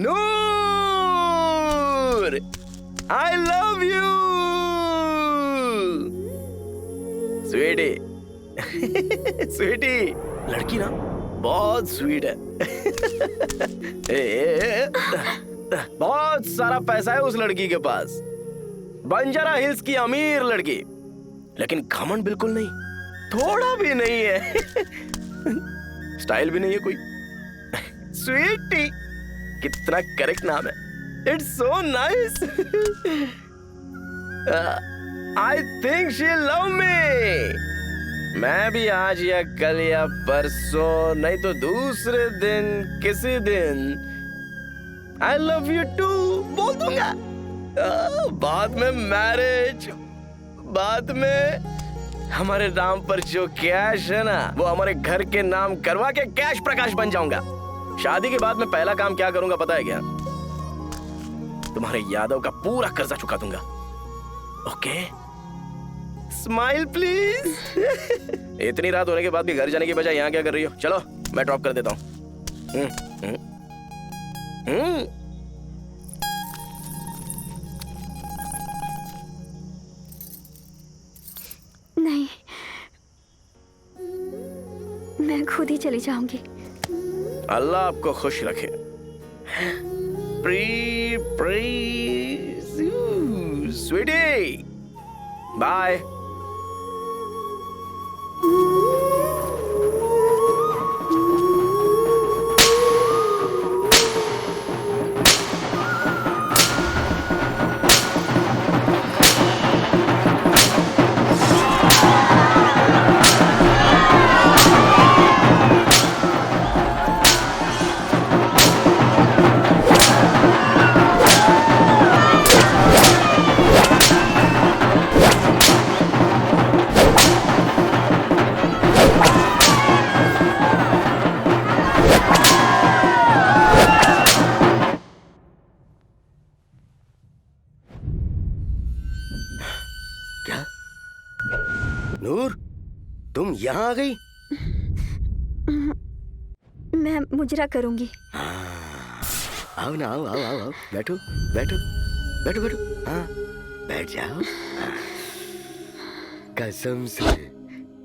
Noor, I love you, sweetie. Sweetie लड़की ना बहुत स्वीट है। बहुत सारा पैसा है उस लड़की के पास। बंजारा हिल्स की अमीर लड़की, लेकिन घमंड बिल्कुल नहीं, थोड़ा भी नहीं है। स्टाइल भी नहीं है कोई। स्वीटी, कितना करेक्ट नाम है। It's so nice. I think she love me. मैं भी आज या कल या परसों नहीं तो दूसरे दिन किसी दिन आई लव यू टू बोल दूंगा। बाद में मैरिज, बाद में हमारे नाम पर जो कैश है ना वो हमारे घर के नाम करवा के कैश प्रकाश बन जाऊंगा। शादी के बाद मैं पहला काम क्या करूंगा पता है क्या? तुम्हारे यादव का पूरा कर्जा चुका दूंगा। Okay, smile please. इतनी रात होने के बाद भी घर जाने की बजाय यहाँ क्या कर रही हो? चलो मैं ड्रॉप कर देता हूँ। नहीं, मैं खुद ही चली जाऊंगी। अल्लाह आपको खुश रखे। स्वीटी, बाय। नूर, तुम यहाँ आ गई? मैं मुजरा करूंगी। आओ ना, आओ आओ आओ आओ, बैठो बैठो बैठो बैठो। हाँ, बैठ जाओ। कसम से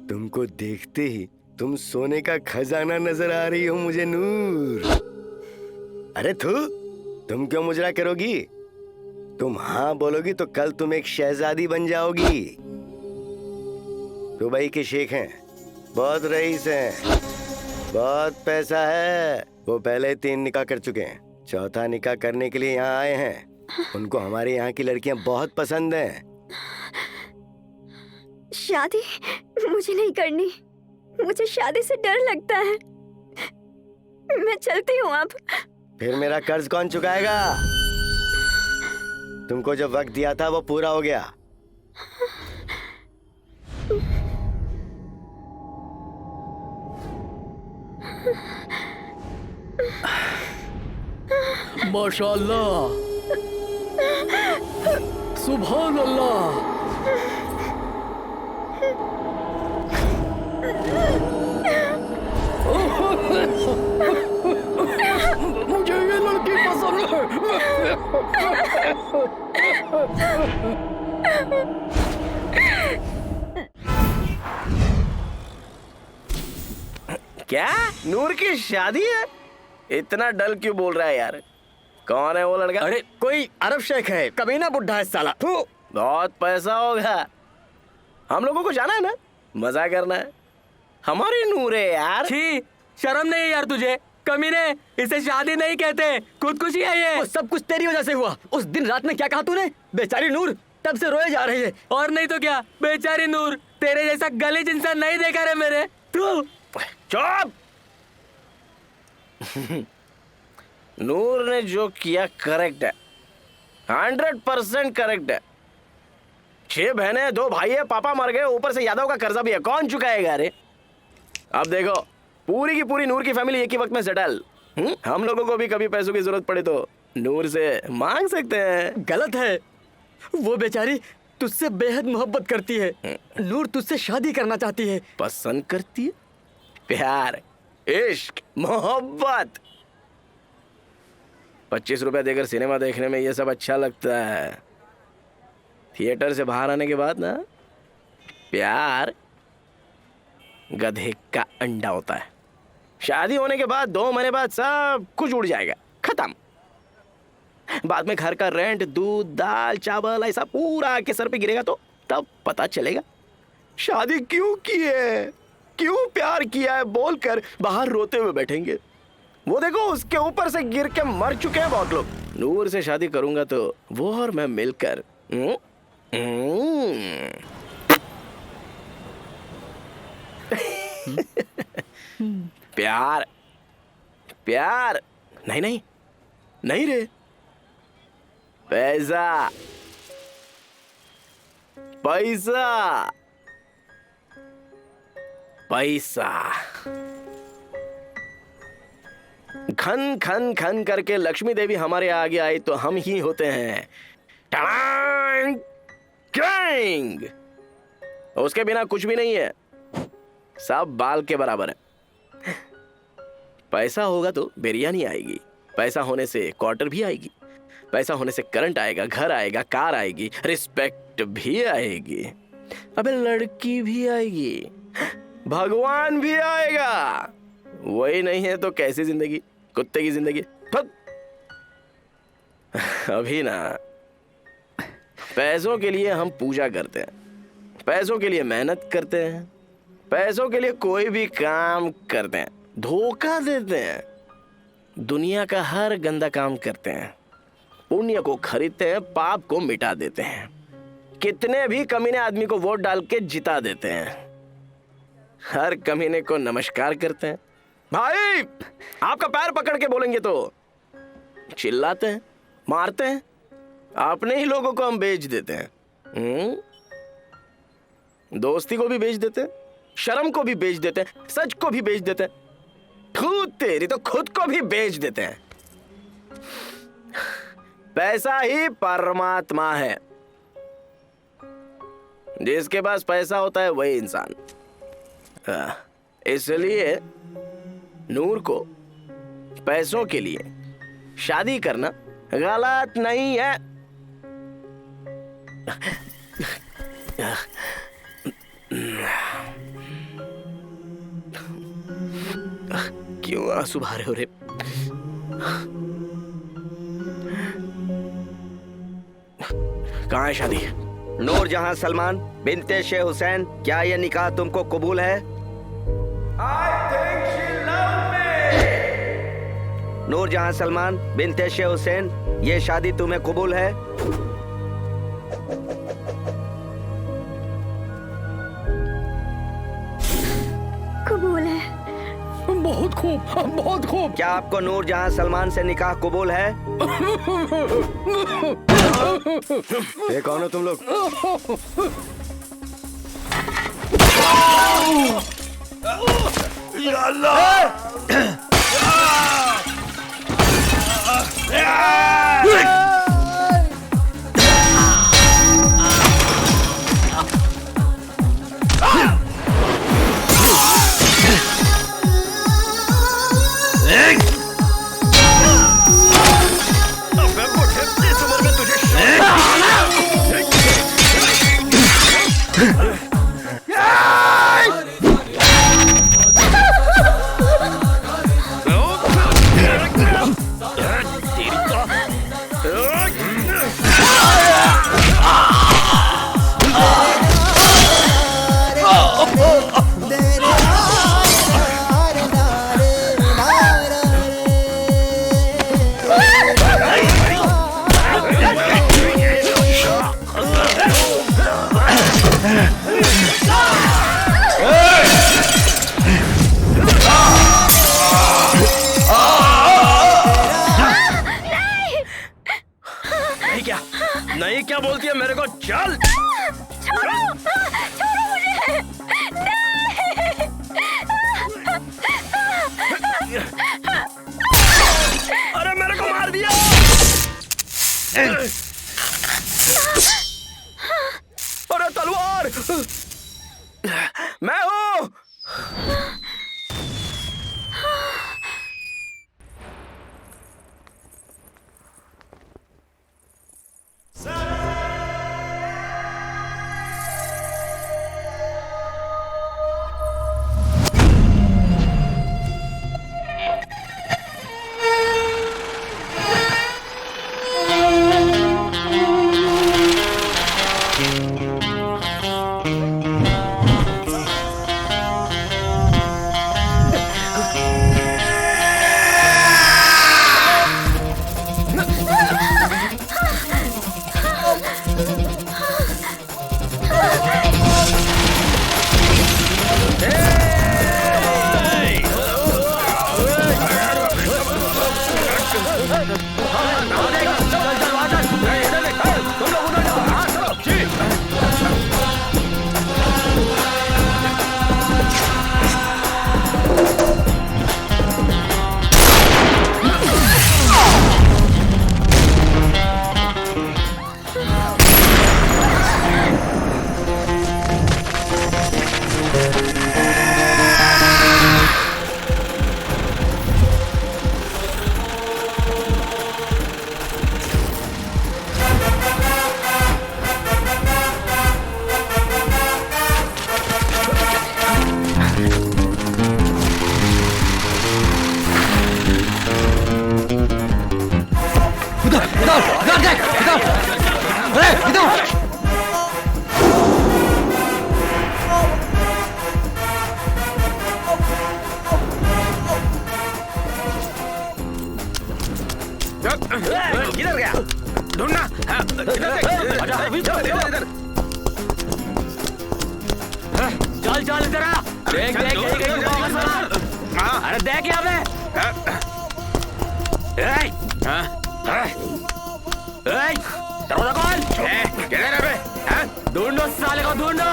तुमको देखते ही तुम सोने का खजाना नजर आ रही हो मुझे नूर। अरे तुम क्यों मुजरा करोगी? तुम हाँ बोलोगी तो कल तुम एक शहजादी बन जाओगी। दुबई के शेख हैं, बहुत रईस हैं, बहुत पैसा है। वो पहले 3 निकाह कर चुके हैं, चौथा निकाह करने के लिए यहाँ आए हैं। उनको हमारे यहाँ की लड़कियाँ बहुत पसंद हैं। शादी मुझे नहीं करनी, मुझे शादी से डर लगता है। मैं चलती हूँ अब। फिर मेरा कर्ज कौन चुकाएगा? तुमको जो वक्त दिया था वो पूरा हो गया। माशाअल्लाह, सुभान अल्लाह। मुझे ये लड़की पसंद है। क्या नूर की शादी है? इतना डल क्यों बोल रहा है यार? कौन है वो लड़का? अरे कोई अरब शेख है, कमीना बुड्ढा है साला। बहुत पैसा होगा। हम लोगों को जाना है ना, मजा करना है। हमारी नूर है यार। छी, शर्म नहीं यार तुझे? कमीने, इसे शादी नहीं कहते, खुदकुशी है ये। सब कुछ तेरी वजह से हुआ। उस दिन रात में क्या कहा तूने? बेचारी नूर तब से रोए जा रही है। और नहीं तो क्या, बेचारी नूर, तेरे जैसा गलीज इंसान नहीं देखा रे मेरे। तू चुप। नूर ने जो किया करेक्ट है, 100% करेक्ट है। 6 बहनें 2 भाई है, पापा मर गए, ऊपर से यादव का कर्जा भी है, कौन चुकाएगा रे? अब देखो, पूरी की पूरी नूर की फैमिली एक ही वक्त में सेटल। हम लोगों को भी कभी पैसों की जरूरत पड़े तो नूर से मांग सकते हैं। गलत है, वो बेचारी तुझसे बेहद मोहब्बत करती है। नूर तुझसे शादी करना चाहती है। पसंद करती है? प्यार, इश्क, मोहब्बत। 25 रुपए देकर सिनेमा देखने में ये सब अच्छा लगता है। थिएटर से बाहर आने के बाद ना, प्यार गधे का अंडा होता है। शादी होने के बाद 2 महीने बाद सब कुछ उड़ जाएगा, खत्म। बाद में घर का रेंट, दूध, दाल, चावल ऐसा पूरा आके सर पे गिरेगा तो तब पता चलेगा शादी क्यों की है, क्यों प्यार किया है बोलकर बाहर रोते हुए बैठेंगे। वो देखो, उसके ऊपर से गिर के मर चुके हैं बहुत लोग। नूर से शादी करूंगा तो वो और मैं मिलकर प्यार प्यार नहीं नहीं, नहीं रे, पैसा पैसा पैसा। खन खन खन करके लक्ष्मी देवी हमारे आगे आई तो हम ही होते हैं टड़ांग, टड़ांग। उसके बिना कुछ भी नहीं है, सब बाल के बराबर है। पैसा होगा तो बिरयानी आएगी, पैसा होने से क्वार्टर भी आएगी, पैसा होने से करंट आएगा, घर आएगा, कार आएगी, रिस्पेक्ट भी आएगी, अबे लड़की भी आएगी, भगवान भी आएगा। वही नहीं है तो कैसी जिंदगी, कुत्ते की जिंदगी। अभी ना पैसों के लिए हम पूजा करते हैं, पैसों के लिए मेहनत करते हैं, पैसों के लिए कोई भी काम करते हैं, धोखा देते हैं, दुनिया का हर गंदा काम करते हैं, पुण्य को खरीदते हैं, पाप को मिटा देते हैं, कितने भी कमीने आदमी को वोट डाल के जिता देते हैं, हर कमीने को नमस्कार करते हैं। भाई आपका पैर पकड़ के बोलेंगे तो चिल्लाते हैं, मारते हैं, अपने ही लोगों को हम बेच देते हैं। दोस्ती को भी बेच देते हैं, शर्म को भी बेच देते हैं, सच को भी बेच देते हैं, थू तेरी तो खुद को भी बेच देते हैं। पैसा ही परमात्मा है, जिसके पास पैसा होता है वही इंसान। इसलिए नूर को पैसों के लिए शादी करना गलत नहीं है। क्यों आंसू बहा रहे हो रे? कहाँ है शादी? नूरजहां सलमान बिनते शेख हुसैन, क्या यह निकाह तुमको कबूल है? नूरजहां सलमान बिनते शेख हुसैन, ये शादी तुम्हें कबूल है? कबूल है। बहुत खूब, बहुत खूब। क्या आपको नूरजहां सलमान से निकाह कबूल है? ये कौन हो तुम लोग? नहीं क्या बोलती है मेरे को? चल छोड़ो, छोड़ो मुझे। अरे मेरे को मार दिया। अरे तलवार, मैं हूँ। अभी चल चल इधर आ। देख देख यही गई तू वापस आ। अरे देख यहाँ पे। दरवाजा खोल। ढूंढो साले को ढूंढो।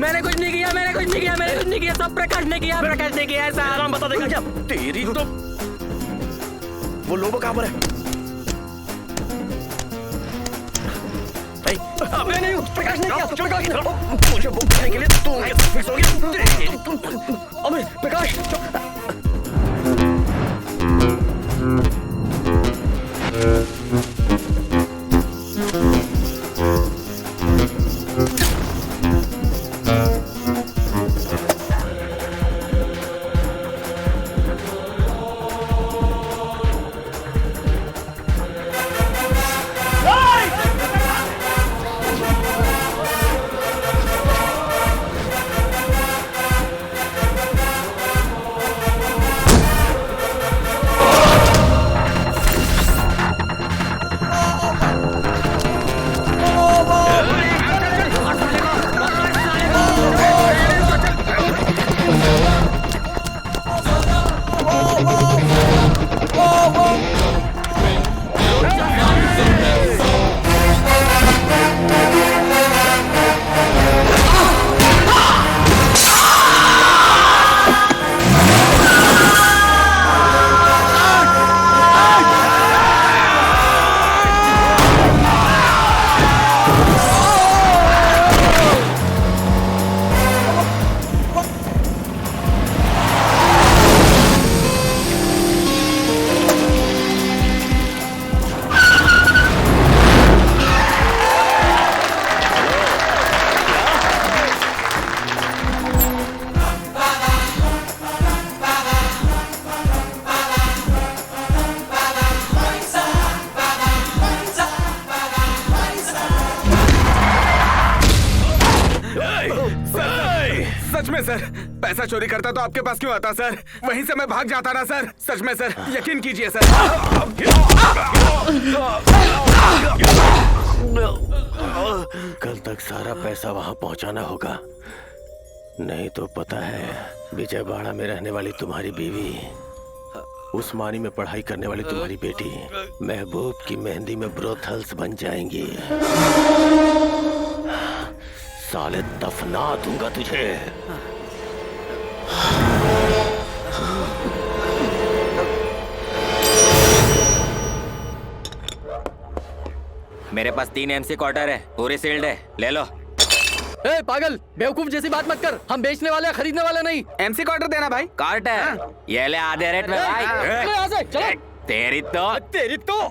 मैंने कुछ नहीं किया, मैंने कुछ नहीं किया, मैंने कुछ नहीं किया, सब प्रकाश ने किया, प्रकाश ने किया। ऐसा आराम बता देगा क्या? तेरी तो वो लोबो कहाँ पर है? मैं नहीं हूँ, प्रकाश ने किया, प्रकाश ने। मुझे बुक करने के लिए तू कैसे फिक्स हो गया? अबे प्रकाश सच में सर, पैसा चोरी करता तो आपके पास क्यों आता सर? वहीं से मैं भाग जाता ना सर। सच में सर, यकीन कीजिए सर। कल तक सारा पैसा वहां पहुंचाना होगा, नहीं तो पता है विजयवाड़ा में रहने वाली तुम्हारी बीवी, उस्मानी में पढ़ाई करने वाली तुम्हारी बेटी महबूब की मेहंदी में ब्रोथल्स बन जाएंगी। साले दफना दूंगा तुझे। मेरे पास 3 MC क्वार्टर है, पूरी सील्ड है, ले लो। ए पागल, बेवकूफ जैसी बात मत कर। हम बेचने वाले, खरीदने वाले नहीं। MC क्वार्टर देना भाई। क्वार्टर ये ले आधे रेट में भाई। चलो यहाँ से, चलो। तेरी तो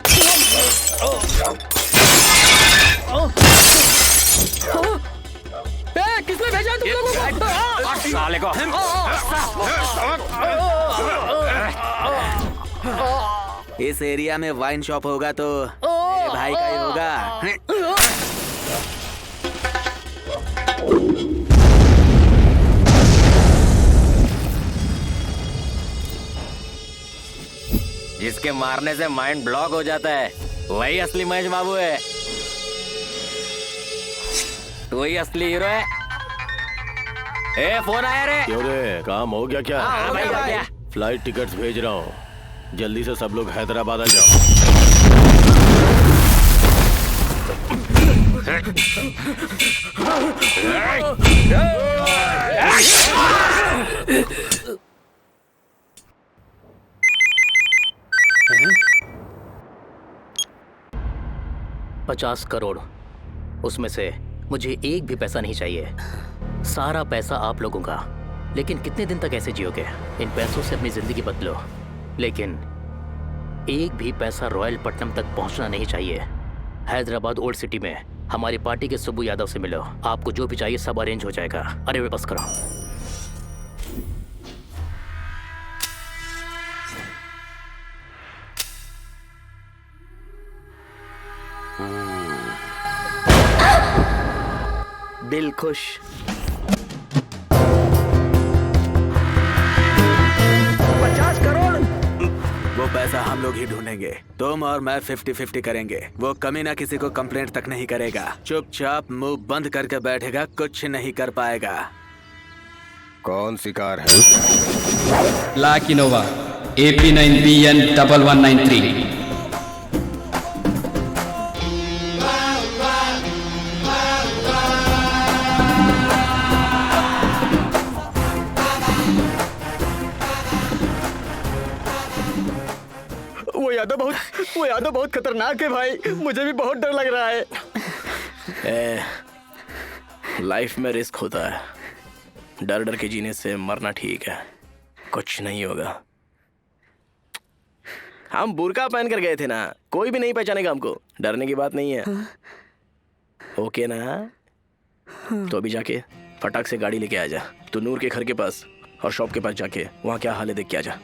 किसने भेजा तुम लोगों को? साले को। इस एरिया में वाइन शॉप होगा तो मेरे भाई का ही होगा। जिसके मारने से माइंड ब्लॉक हो जाता है वही असली महेश बाबू है। तू ही असली हीरो है। ए फोन आया रे। क्यों रे, काम हो गया क्या? हाँ, हो गया। फ्लाइट टिकट्स भेज रहा हूँ, जल्दी से सब लोग हैदराबाद आ जाओ। $50 करोड़, उसमें से मुझे एक भी पैसा नहीं चाहिए। सारा पैसा आप लोगों का। लेकिन कितने दिन तक ऐसे जियोगे? इन पैसों से अपनी जिंदगी बदलो, लेकिन एक भी पैसा रॉयल पट्टनम तक पहुंचना नहीं चाहिए। हैदराबाद ओल्ड सिटी में हमारी पार्टी के सुब्बू यादव से मिलो, आपको जो भी चाहिए सब अरेंज हो जाएगा। अरे वे बस करो। दिल खुश। वो पैसा हम लोग ही ढूंढेंगे। तुम और मैं 50-50 करेंगे। वो कमीना किसी को कंप्लेंट तक नहीं करेगा, चुपचाप मुंह बंद करके बैठेगा, कुछ नहीं कर पाएगा। कौन सी कार है? Black Innova AP9BN 1193। वो यादव बहुत खतरनाक है भाई, मुझे भी बहुत डर लग रहा है। लाइफ में रिस्क होता है, डर डर के जीने से मरना ठीक है, कुछ नहीं होगा। हम बुर्का पहन कर गए थे ना, कोई भी नहीं पहचानेगा हमको, डरने की बात नहीं है। ओके ना? तो अभी जाके फटाक से गाड़ी लेके आ जा। तू नूर के घर के पास और शॉप के पास जाके वहाँ क्या हाल है देख के आ जा।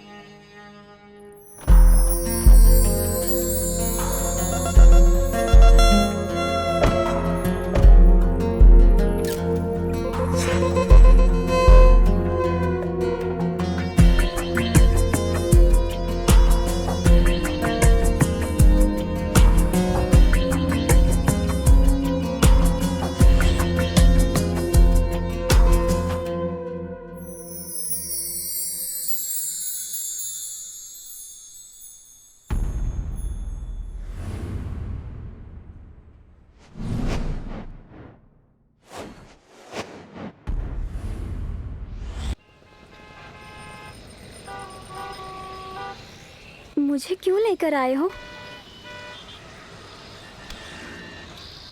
मुझे क्यों लेकर आए हो?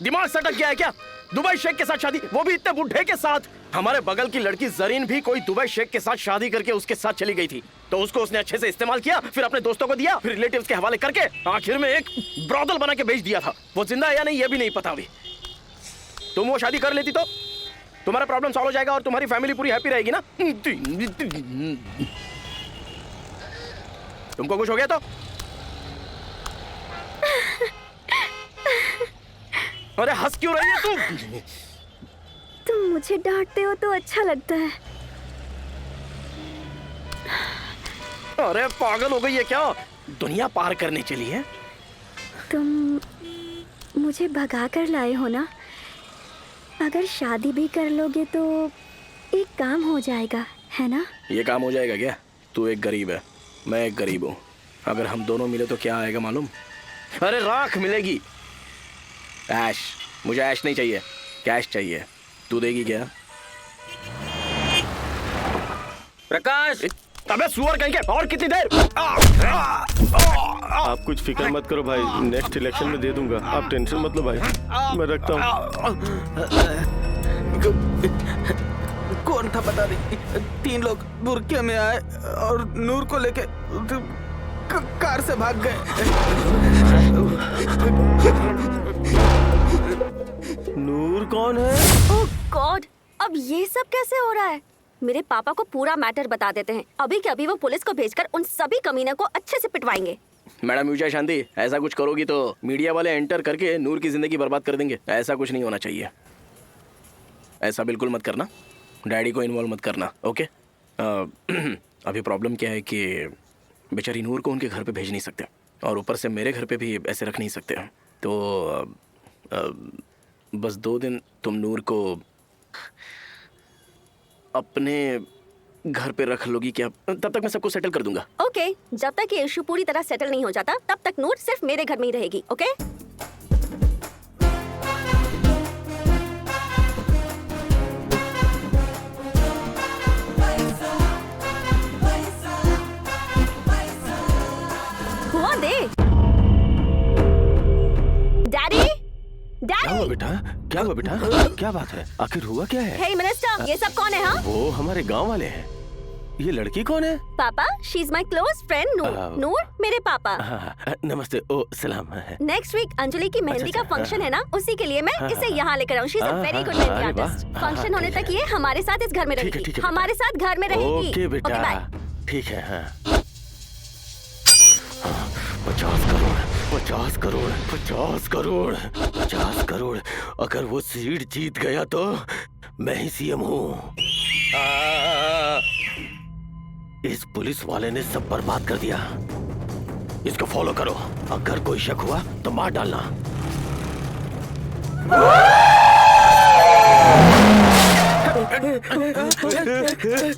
दिमाग सटक गया है क्या? दुबई शेख के साथ शादी, वो भी इतने बुढ़े के साथ। हमारे बगल की लड़की जरीन भी कोई दुबई शेख के साथ शादी करके उसके साथ चली गई थी, तो उसको उसने अच्छे से इस्तेमाल किया, फिर अपने दोस्तों को दिया, फिर रिलेटिव्स के हवाले करके आखिर में एक ब्रॉदल बना के बेच दिया था। वो जिंदा है या नहीं ये भी नहीं पता अभी। तुम वो शादी कर लेती तो तुम्हारा प्रॉब्लम सॉल्व हो जाएगा और तुम्हारी फैमिली पूरी हैप्पी रहेगी ना। तुमको कुछ हो गया तो? अरे हंस क्यों रही है तुम? तुम मुझे डांटते हो तो अच्छा लगता है। अरे पागल हो गई है क्या? दुनिया पार करने चली है। तुम मुझे भगा कर लाए हो ना? अगर शादी भी कर लोगे तो एक काम हो जाएगा, है ना? ये काम हो जाएगा क्या? तू एक गरीब है, मैं एक गरीब हूँ। अगर हम दोनों मिले तो क्या आएगा मालूम? अरे राख मिलेगी। ऐश। मुझे ऐश नहीं चाहिए, कैश चाहिए। तू देगी क्या? प्रकाश! अबे सुअर कहीं के, और कितनी देर? आप कुछ फिक्र मत करो भाई, नेक्स्ट इलेक्शन में दे दूंगा, आप टेंशन मत लो भाई, मैं रखता हूँ। कौन था पता नहीं, 3 लोग बुर्के में आए और नूर को लेके कार से भाग गए। नूर कौन है? ओह गॉड, अब ये सब कैसे हो रहा है? मेरे पापा को पूरा मैटर बता देते हैं, अभी के अभी वो पुलिस को भेजकर उन सभी कमीने को अच्छे से पिटवाएंगे। मैडम यूजा शांति, ऐसा कुछ करोगी तो मीडिया वाले एंटर करके नूर की जिंदगी बर्बाद कर देंगे। ऐसा कुछ नहीं होना चाहिए, ऐसा बिल्कुल मत करना। डैडी को इन्वॉल्व मत करना, ओके? अभी प्रॉब्लम क्या है कि बेचारी नूर को उनके घर पे भेज नहीं सकते और ऊपर से मेरे घर पे भी ऐसे रख नहीं सकते। तो बस 2 दिन तुम नूर को अपने घर पे रख लोगी क्या? तब तक मैं सबको सेटल कर दूंगा। ओके, जब तक ये इशू पूरी तरह सेटल नहीं हो जाता तब तक नूर सिर्फ मेरे घर में ही रहेगी, ओके? हुआ दे। डैडी, क्या हुआ बेटा? क्या हुआ बेटा? क्या बात है? आखिर हुआ क्या है? हे मिनिस्टर, ये सब कौन है? हाँ, वो हमारे गांव वाले हैं। ये लड़की कौन है? पापा, she is my close friend Noor. Noor मेरे पापा। नमस्ते। ओ सलाम। नेक्स्ट वीक अंजलि की मेहंदी का फंक्शन है ना, उसी के लिए मैं इसे यहाँ लेकर आऊँ। She is a very good mehndi artist. Function होने तक ये हमारे साथ इस घर में रहेगी, हमारे साथ घर में रहेगी। ओके बेटा, ठीक है। हाँ 50 करोड़, 50 करोड़, 50 करोड़, 50 करोड़। अगर वो सीट जीत गया तो मैं ही सीएम हूँ। इस पुलिस वाले ने सब बर्बाद कर दिया। इसको फॉलो करो। अगर कोई शक हुआ तो मार डालना।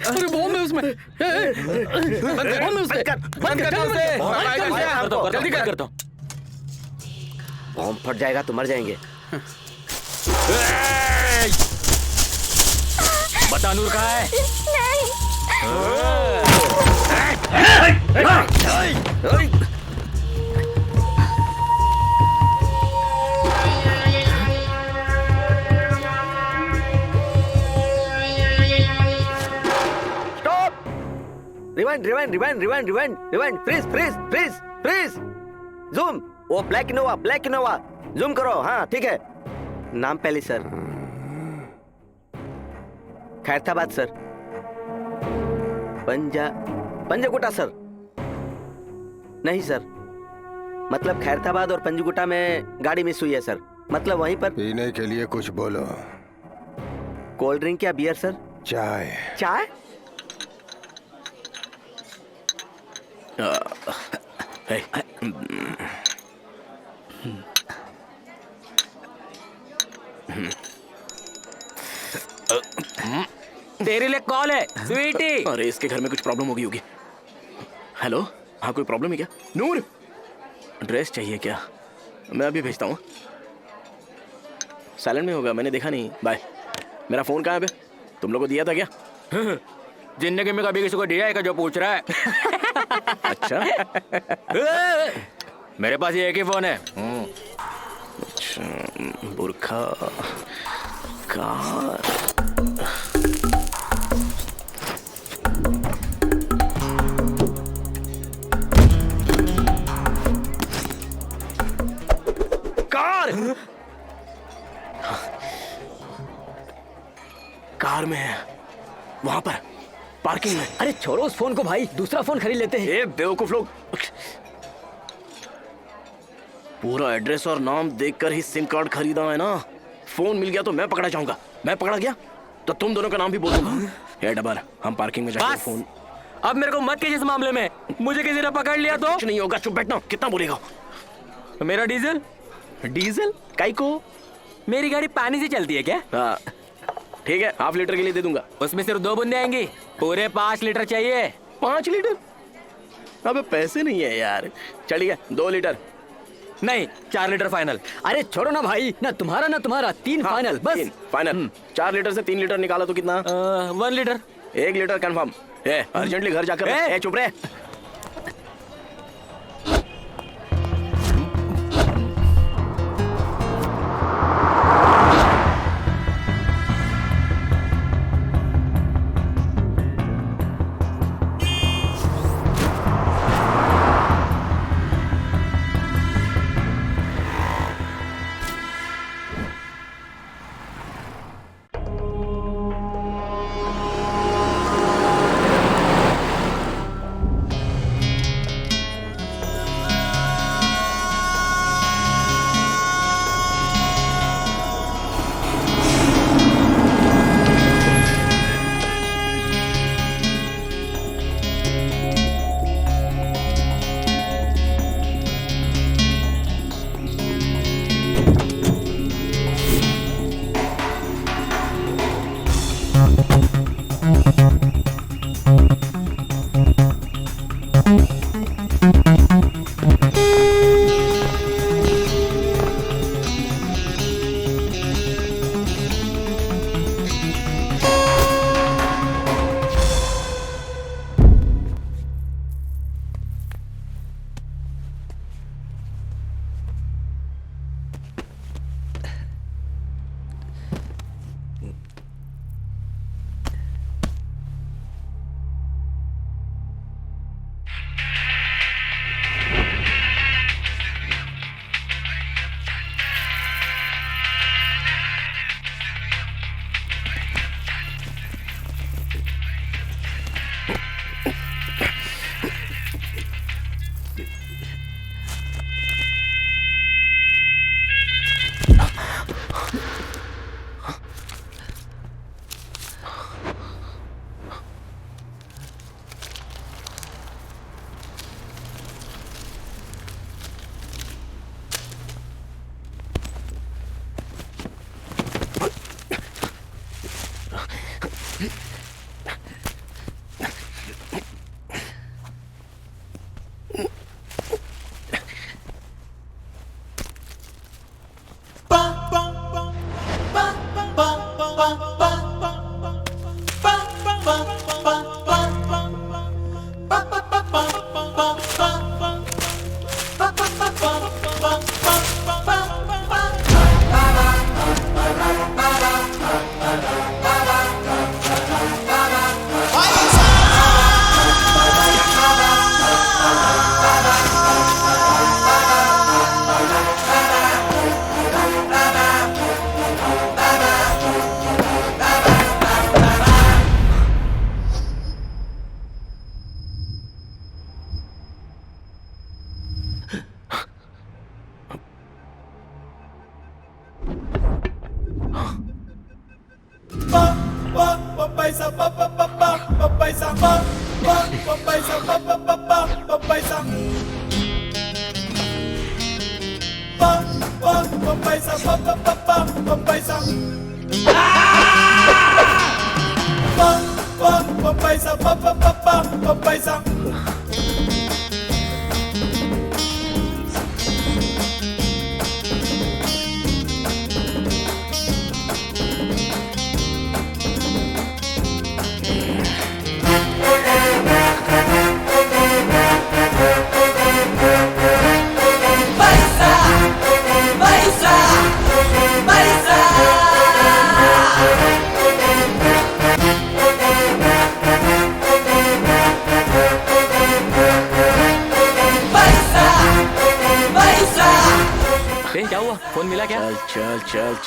अरे बॉम्ब है उसमें। बॉम्ब है उसमें। बंद कर दो उसे। जल्दी करता हूँ। बॉम्ब फट जाएगा तो मर जाएंगे। बता नूर कहाँ है? Rewind rewind rewind rewind rewind rewind freeze freeze freeze freeze zoom. वो ब्लैक इनोवा जूम करो। हाँ ठीक है। नाम पहले सर। खैरताबाद सर। पंजगुटा सर। नहीं सर, मतलब खैरताबाद और पंजगुटा में गाड़ी मिस हुई है सर। मतलब वहीं पर। पीने के लिए कुछ बोलो। कोल्ड ड्रिंक या बियर सर? चाय। चाय? तेरे लिए कॉल है स्वीटी। अरे इसके घर में कुछ प्रॉब्लम होगी। हेलो, हाँ कोई प्रॉब्लम है क्या? नूर, ड्रेस चाहिए क्या? मैं अभी भेजता हूँ। साइलेंट में होगा, मैंने देखा नहीं। बाय। मेरा फोन कहाँ है बे? तुम लोगों को दिया था क्या? जिंदगी में कभी किसी को दिया है क्या जो पूछ रहा है? अच्छा। मेरे पास ये एक ही फोन है। अच्छा, बुरखा कार। कार में है, वहां पर पार्किंग में। अरे छोड़ो उस फोन को भाई, दूसरा फोन खरीद लेते हैं। ए बेवकूफ लोग, पूरा एड्रेस और नाम देखकर ही सिम कार्ड खरीदा है ना। फोन मिल गया तो मैं पकड़ा जाऊंगा। मैं पकड़ा गया तो तुम दोनों का नाम भी बोल दूंगा। ए डबर, हम पार्किंग में जाएंगे। फोन अब मेरे को मत कीजिए इस मामले में। मुझे किसी ने पकड़ लिया तो कुछ नहीं होगा। चुप बैठना। कितना बोलेगा? मेरा डीजल काई को? मेरी गाड़ी पानी से चलती है क्या? हाँ ठीक है, ½ लीटर के लिए दे दूंगा। उसमें सिर्फ 2 बूंदे आएंगी। पूरे 5 लीटर चाहिए। 5 लीटर? अबे पैसे नहीं है यार। चलिए 2 लीटर। नहीं, 4 लीटर फाइनल। अरे छोड़ो ना भाई, ना तुम्हारा 3 फाइनल। बस 3 फाइनल। 4 लीटर से 3 लीटर निकाला तो कितना? 1 लीटर। 1 litre confirm. अर्जेंटली घर जाकर चुप रहे।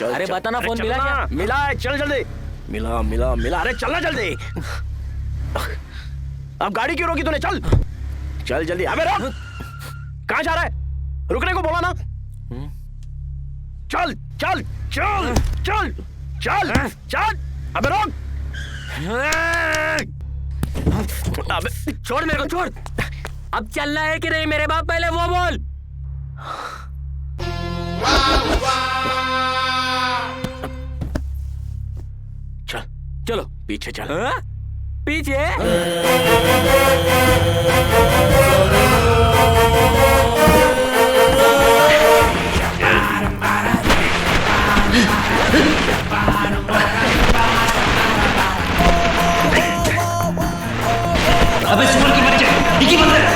अरे बता ना, फोन मिला क्या? मिला है, चल जल्दी। मिला मिला मिला, अरे चलना जल्दी। अब गाड़ी क्यों रोकी तूने? चल चल जल्दी। अबे रुक, कहाँ जा रहा है? रुकने को बोला ना। चल चल चल चल चल चल। अबे रुक। अबे छोड़ मेरे को, छोड़। अब चलना है कि नहीं मेरे बाप? पहले वो बोल। चल चलो पीछे चल। पीछे? अबे सुअर के बच्चे, डिक्की बंद कर।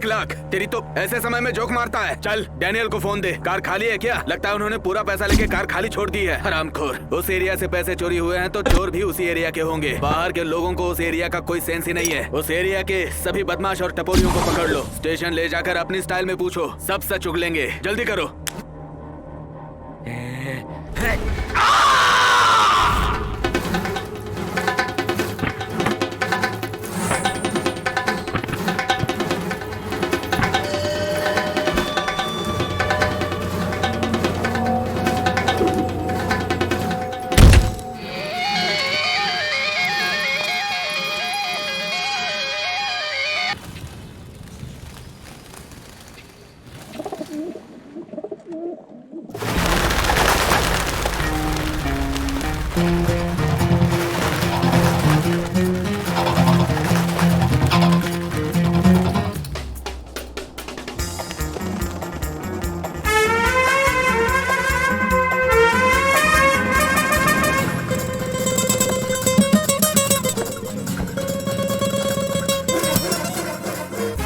लाख तेरी तो ऐसे समय में जोक मारता है। चल डैनियल को फोन दे। कार खाली है क्या? लगता है उन्होंने पूरा पैसा लेके कार खाली छोड़ दी है। हरामखोर। उस एरिया से पैसे चोरी हुए हैं तो चोर भी उसी एरिया के होंगे। बाहर के लोगों को उस एरिया का कोई सेंस ही नहीं है। उस एरिया के सभी बदमाश और टपोरियों को पकड़ लो, स्टेशन ले जाकर अपनी स्टाइल में पूछो, सब सच उगलेंगे। जल्दी करो।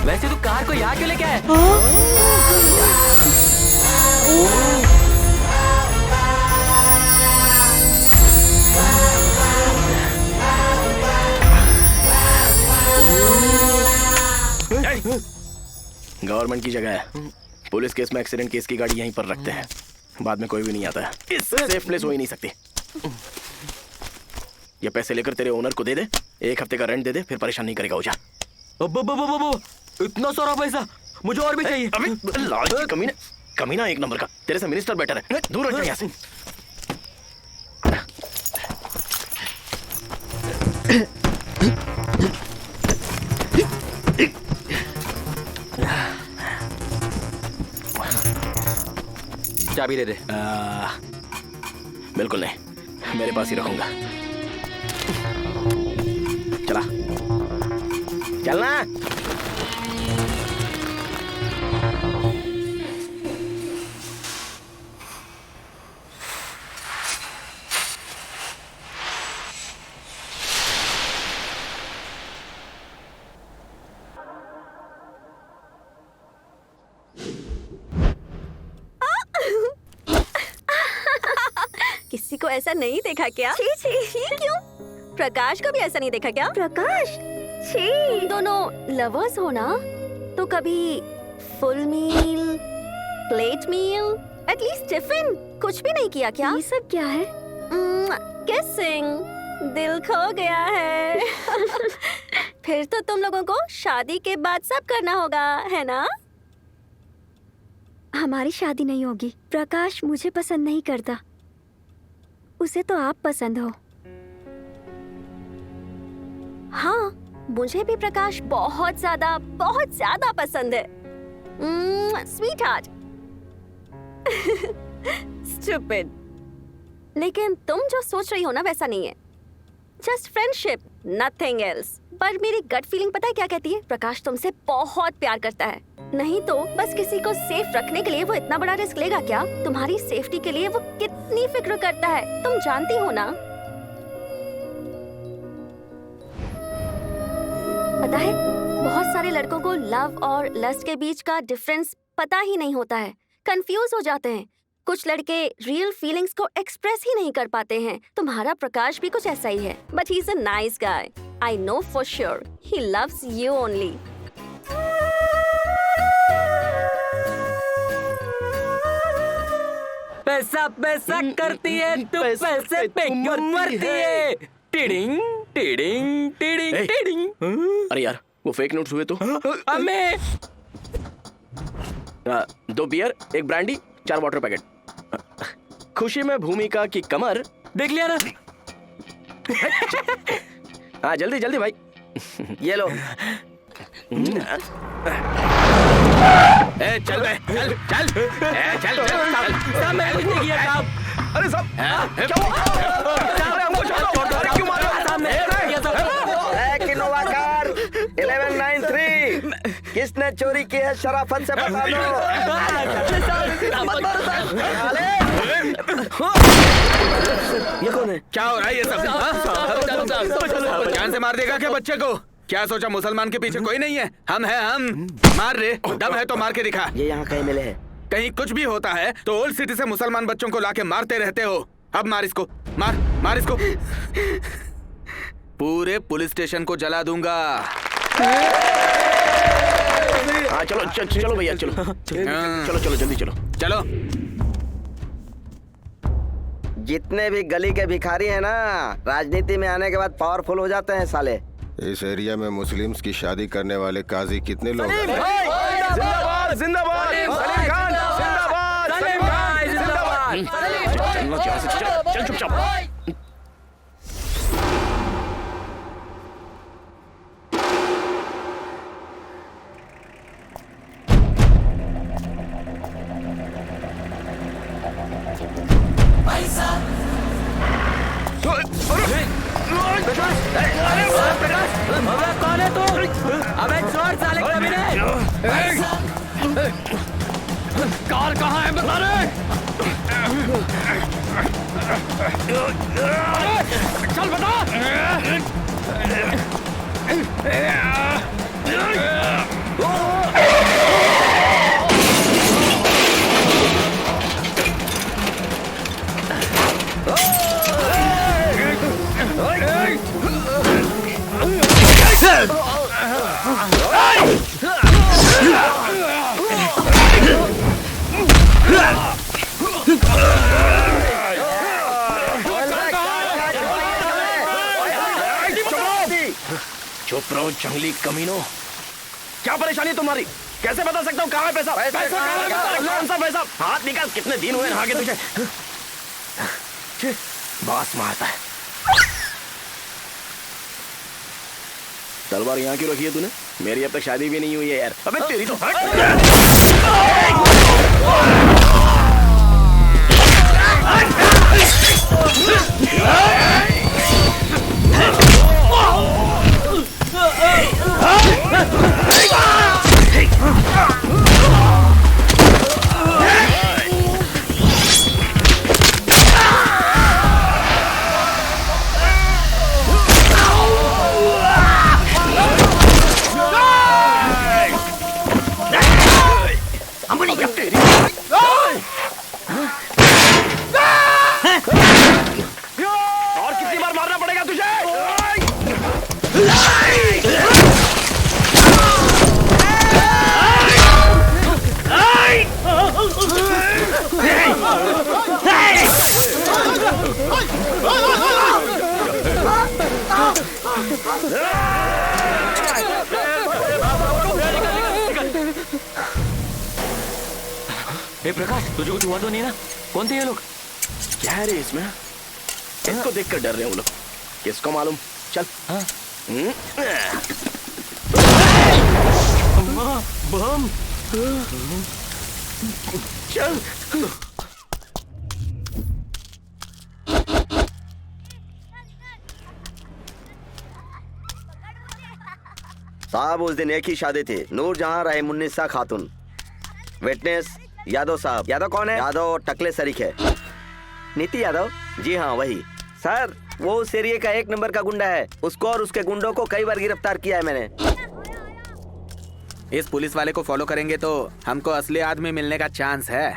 वैसे तू कार को यहाँ क्यों लेके आया? गवर्नमेंट की जगह है। पुलिस केस में एक्सीडेंट केस की गाड़ी यहीं पर रखते हैं, बाद में कोई भी नहीं आता है। इससे सेफ प्लेस हो ही नहीं सकती। ये पैसे लेकर तेरे ओनर को दे दे, 1 हफ्ते का रेंट दे दे, फिर परेशान नहीं करेगा। हो जा। इतना सारा पैसा मुझे और भी चाहिए। अबे लालची कमीना, कमीना एक नंबर का। तेरे से मिनिस्टर बेटर है। दूर हट जा यहाँ से। चाबी दे दे। बिल्कुल नहीं, मेरे पास ही रखूंगा। चला चलना। किसी को ऐसा नहीं देखा क्या? छी छी क्यों? प्रकाश को भी ऐसा नहीं देखा क्या? प्रकाश छी, तुम दोनों लवर्स हो ना? तो कभी फुल मील, प्लेट मील, एटलीस्ट टिफिन कुछ भी नहीं किया क्या? ये सब क्या है? किसिंग, दिल खो गया है। फिर तो तुम लोगों को शादी के बाद सब करना होगा, है ना? हमारी शादी नहीं होगी। प्रकाश मुझे पसंद नहीं करता, उसे तो आप पसंद हो। हाँ, मुझे भी प्रकाश बहुत ज्यादा पसंद है। Sweet heart. स्टूपिड। लेकिन तुम जो सोच रही हो ना वैसा नहीं है। Just friendship, nothing else. पर मेरी गट फीलिंग पता है क्या कहती है? प्रकाश तुमसे बहुत प्यार करता है। नहीं तो बस किसी को सेफ रखने के लिए वो इतना बड़ा रिस्क लेगा क्या? तुम्हारी सेफ्टी के लिए वो कितनी फिक्र करता है, तुम जानती हो ना? पता है, बहुत सारे लड़कों को लव और लस्ट के बीच का डिफरेंस पता ही नहीं होता है, कंफ्यूज हो जाते हैं। कुछ लड़के रियल फीलिंग्स को एक्सप्रेस ही नहीं कर पाते हैं। तुम्हारा प्रकाश भी कुछ ऐसा ही है, but he is a nice guy. I know for sure he loves you only. पैसा पैसा करती है तू, पैसे पे क्यों मरती है? Tiding tiding tiding tiding. अरे यार, वो फेक नोट्स हुए तो? हमें 2 बियर, 1 ब्रांडी, 4 वाटर पैकेट। खुशी में भूमिका की कमर। देख लिया ना? हाँ जल्दी जल्दी भाई। ये लो। ए चल बे, चल चल चल साहब मैंने कुछ नहीं किया साहब। अरे साहब क्या हुआ? हमको छोड़ दो। क्यों मार रहे हो? साहब मैंने कुछ नहीं किया साहब। इनोवा कार 1193 किसने चोरी की है? शराफत से बता दो। ये कौन है? क्या हो रहा है ये सब? जान से मार देगा क्या बच्चे को? क्या सोचा मुसलमान के पीछे कोई नहीं है? हम हैं हम। मार रे, दम है तो मार के दिखा। ये यहाँ कहीं मिले है? कहीं कुछ भी होता है तो ओल्ड सिटी से मुसलमान बच्चों को लाके मारते रहते हो। अब मार इसको, मार मार इसको। पूरे पुलिस स्टेशन को जला दूंगा। हाँ चलो चलो भैया चलो चलो चलो जल्दी चलो चलो। जितने भी गली के भिखारी हैं ना, राजनीति में आने के बाद पावरफुल हो जाते हैं साले। इस एरिया में मुस्लिम्स की शादी करने वाले काजी कितने लोग हैं? जिंदाबाद जिंदाबाद सलीम खान जिंदाबाद सलीम खान जिंदाबाद। चल चुपचाप। कौन है तू? अबे छोड़ साले कमीने। कार कहाँ है बता रहे? चल बता। चुप रहो जंगली कमीनों। क्या परेशानी है तुम्हारी? कैसे बता सकता हूँ कहाँ है पैसा? पैसा कौन सा पैसा? हाथ निकाल। कितने दिन हुए नहा के तुझे? बास मारता है। तलवार यहाँ क्यों रखी है तूने? मेरी अब तक शादी भी नहीं हुई है यार। अबे तेरी तो ए प्रकाश, तुझे कुछ हुआ तो नहीं ना? कौन थे ये लोग? क्या है रे इसमें? इसको देखकर डर रहे हैं वो लोग। किसको मालूम? चल। हाँ। बम। चल। साहब उस दिन एक ही शादी थी, नूरजहां रहे मुन्निसा खातून। विटनेस यादव साहब। यादव कौन है? यादव टकले सरीख है। नीति यादव? जी हाँ वही। सर वो उस एरिया का 1 नंबर का गुंडा है। उसको और उसके गुंडों को कई बार गिरफ्तार किया है मैंने। इस पुलिस वाले को फॉलो करेंगे तो हमको असली आदमी मिलने का चांस है।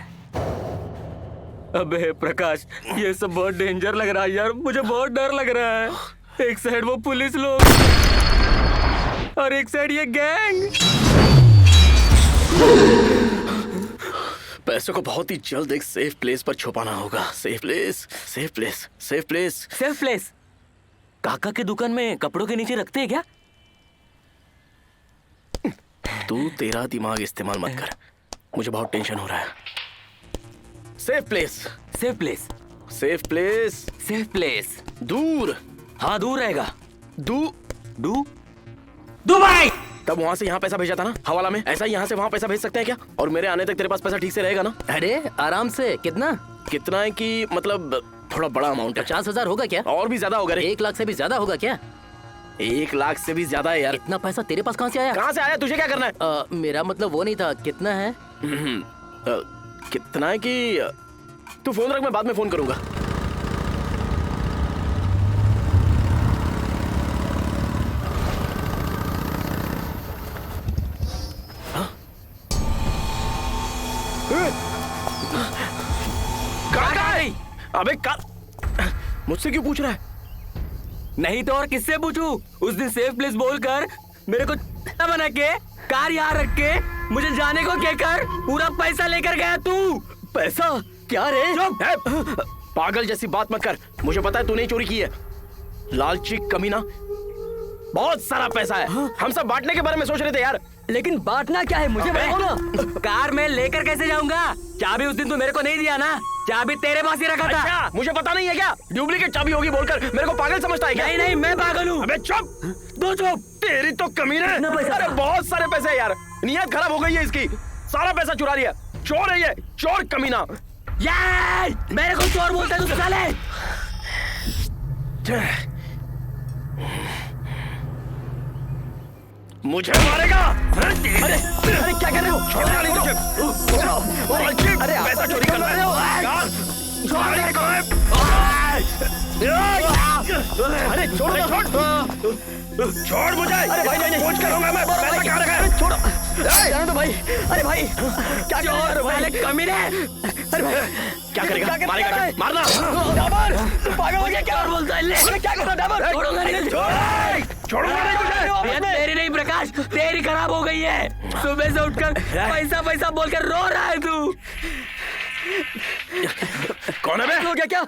अबे प्रकाश, ये सब बहुत डेंजर लग रहा है यार, मुझे बहुत डर लग रहा है। एक साइड वो पुलिस लोग और एक साइड ये गैंग। पैसों को बहुत ही जल्द एक सेफ प्लेस पर छुपाना होगा। Safe place, safe place, safe place, safe place. काका की दुकान में कपड़ों के नीचे रखते हैं क्या? तू तेरा दिमाग इस्तेमाल मत कर, मुझे बहुत टेंशन हो रहा है। Safe place, safe place, safe place, safe place. दूर। हाँ दूर रहेगा। दुबई। तब वहाँ से यहाँ पैसा भेजा था ना हवाला में, ऐसा ही यहाँ से वहाँ पैसा भेज सकते हैं क्या? और मेरे आने तक तेरे पास पैसा ठीक से रहेगा ना? अरे आराम से। कितना कितना है कि मतलब थोड़ा बड़ा अमाउंट है। 50,000 होगा क्या? और भी ज्यादा होगा रे। 1 लाख से भी ज्यादा होगा क्या? 1 लाख से भी ज्यादा है यार। इतना पैसा तेरे पास कहाँ से आया? कहाँ से आया? तुझे क्या करना है? मेरा मतलब वो नहीं था। कितना है? कितना है कि तू फोन रख, मैं बाद में फोन करूंगा। अबे मुझसे क्यों पूछ रहा है? नहीं तो और किससे पूछूं? उस दिन सेफ प्लेस बोलकर मेरे को बना के कार यहाँ रख के मुझे जाने को कहकर पूरा पैसा लेकर गया तू। पैसा? क्या रे? पागल जैसी बात मत कर, मुझे पता है तूने ही चोरी की है। लालची कमीना, बहुत सारा पैसा है। हम सब बांटने के बारे में सोच रहे थे यार। लेकिन बांटना क्या है मुझे बताओ ना। कार में लेकर कैसे जाऊंगा? चाबी उस दिन तू मेरे को नहीं दिया ना, चाबी तेरे पास ही रखा था। अच्छा, मुझे पता नहीं है क्या? डुप्लीकेट चाबी होगी बोलकर मेरे को पागल समझता है क्या? नहीं नहीं, मैं पागल हूँ। अबे चुप, दो चुप। तेरी तो कमीना है। अरे बहुत सारे पैसे है यार, नियत खराब हो गई है इसकी। सारा पैसा चुरा लिया। चोर है ये, चोर कमीना। यार मेरे को चोर बोलता है तू साले। मुझे मारेगा? अरे क्या कर रहे हो? छोड़ो नहीं तो। अरे पैसा चोरी कर रहे हो? अरे छोड़ मुझे। अरे भाई नहीं, कुछ करूंगा मैं। पैसा कहाँ रखा है? छोड़ो। जाने दो भाई। अरे भाई क्या कर रहे हो भाई? कमीने। अरे भाई क्या करेगा? मारेगा क्या? मारना। डाबर पागल हो गया क्या? और बोलता है ले क्या कर रहा है डाबर? छोड़ूंगा नहीं, छोड़ूंगा नहीं तुझे। तेरी नहीं प्रकाश, तेरी खराब हो गई है। सुबह से उठकर पैसा पैसा बोलकर रो रहा है तू। कौन है बे? हो गया क्या?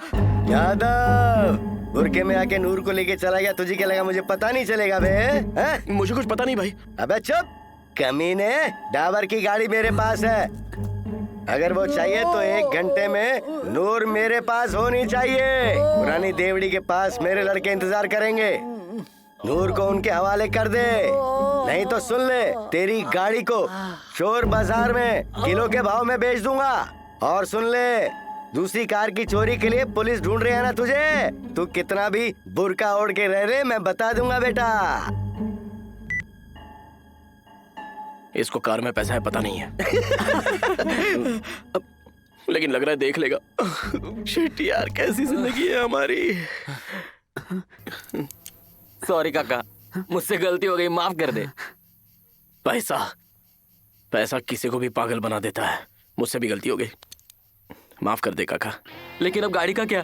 यादव बुरके में आके नूर को लेके चला गया। तुझे क्या लगा मुझे पता नहीं चलेगा बे? हैं? मुझे कुछ पता नहीं भाई। अबे चुप कमीने, डाबर की गाड़ी मेरे पास है। अगर वो चाहिए तो 1 घंटे में नूर मेरे पास होनी चाहिए। पुरानी देवड़ी के पास मेरे लड़के इंतजार करेंगे। नूर को उनके हवाले कर दे, नहीं तो सुन ले, तेरी गाड़ी को चोर बाजार में किलो के भाव में बेच दूंगा। और सुन ले, दूसरी कार की चोरी के लिए पुलिस ढूंढ रही है ना तुझे? तू कितना भी बुरका ओढ़ के रह रे, मैं बता दूंगा बेटा। इसको कार में पैसा है पता नहीं है। लेकिन लग रहा है देख लेगा। शिट यार, कैसी जिंदगी है हमारी। सॉरी काका, मुझसे गलती हो गई, माफ कर दे। पैसा पैसा किसी को भी पागल बना देता है। मुझसे भी गलती हो गई, माफ कर दे काका। लेकिन अब गाड़ी का क्या?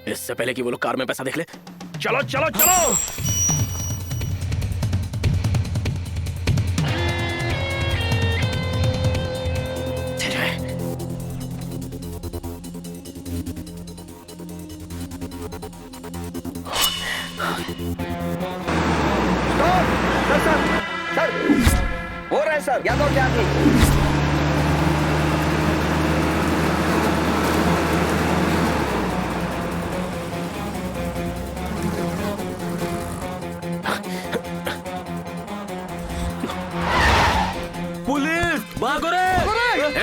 इससे पहले कि वो लोग कार में पैसा देख ले, चलो चलो चलो। सर वो रहे सर, यादव के आदमी।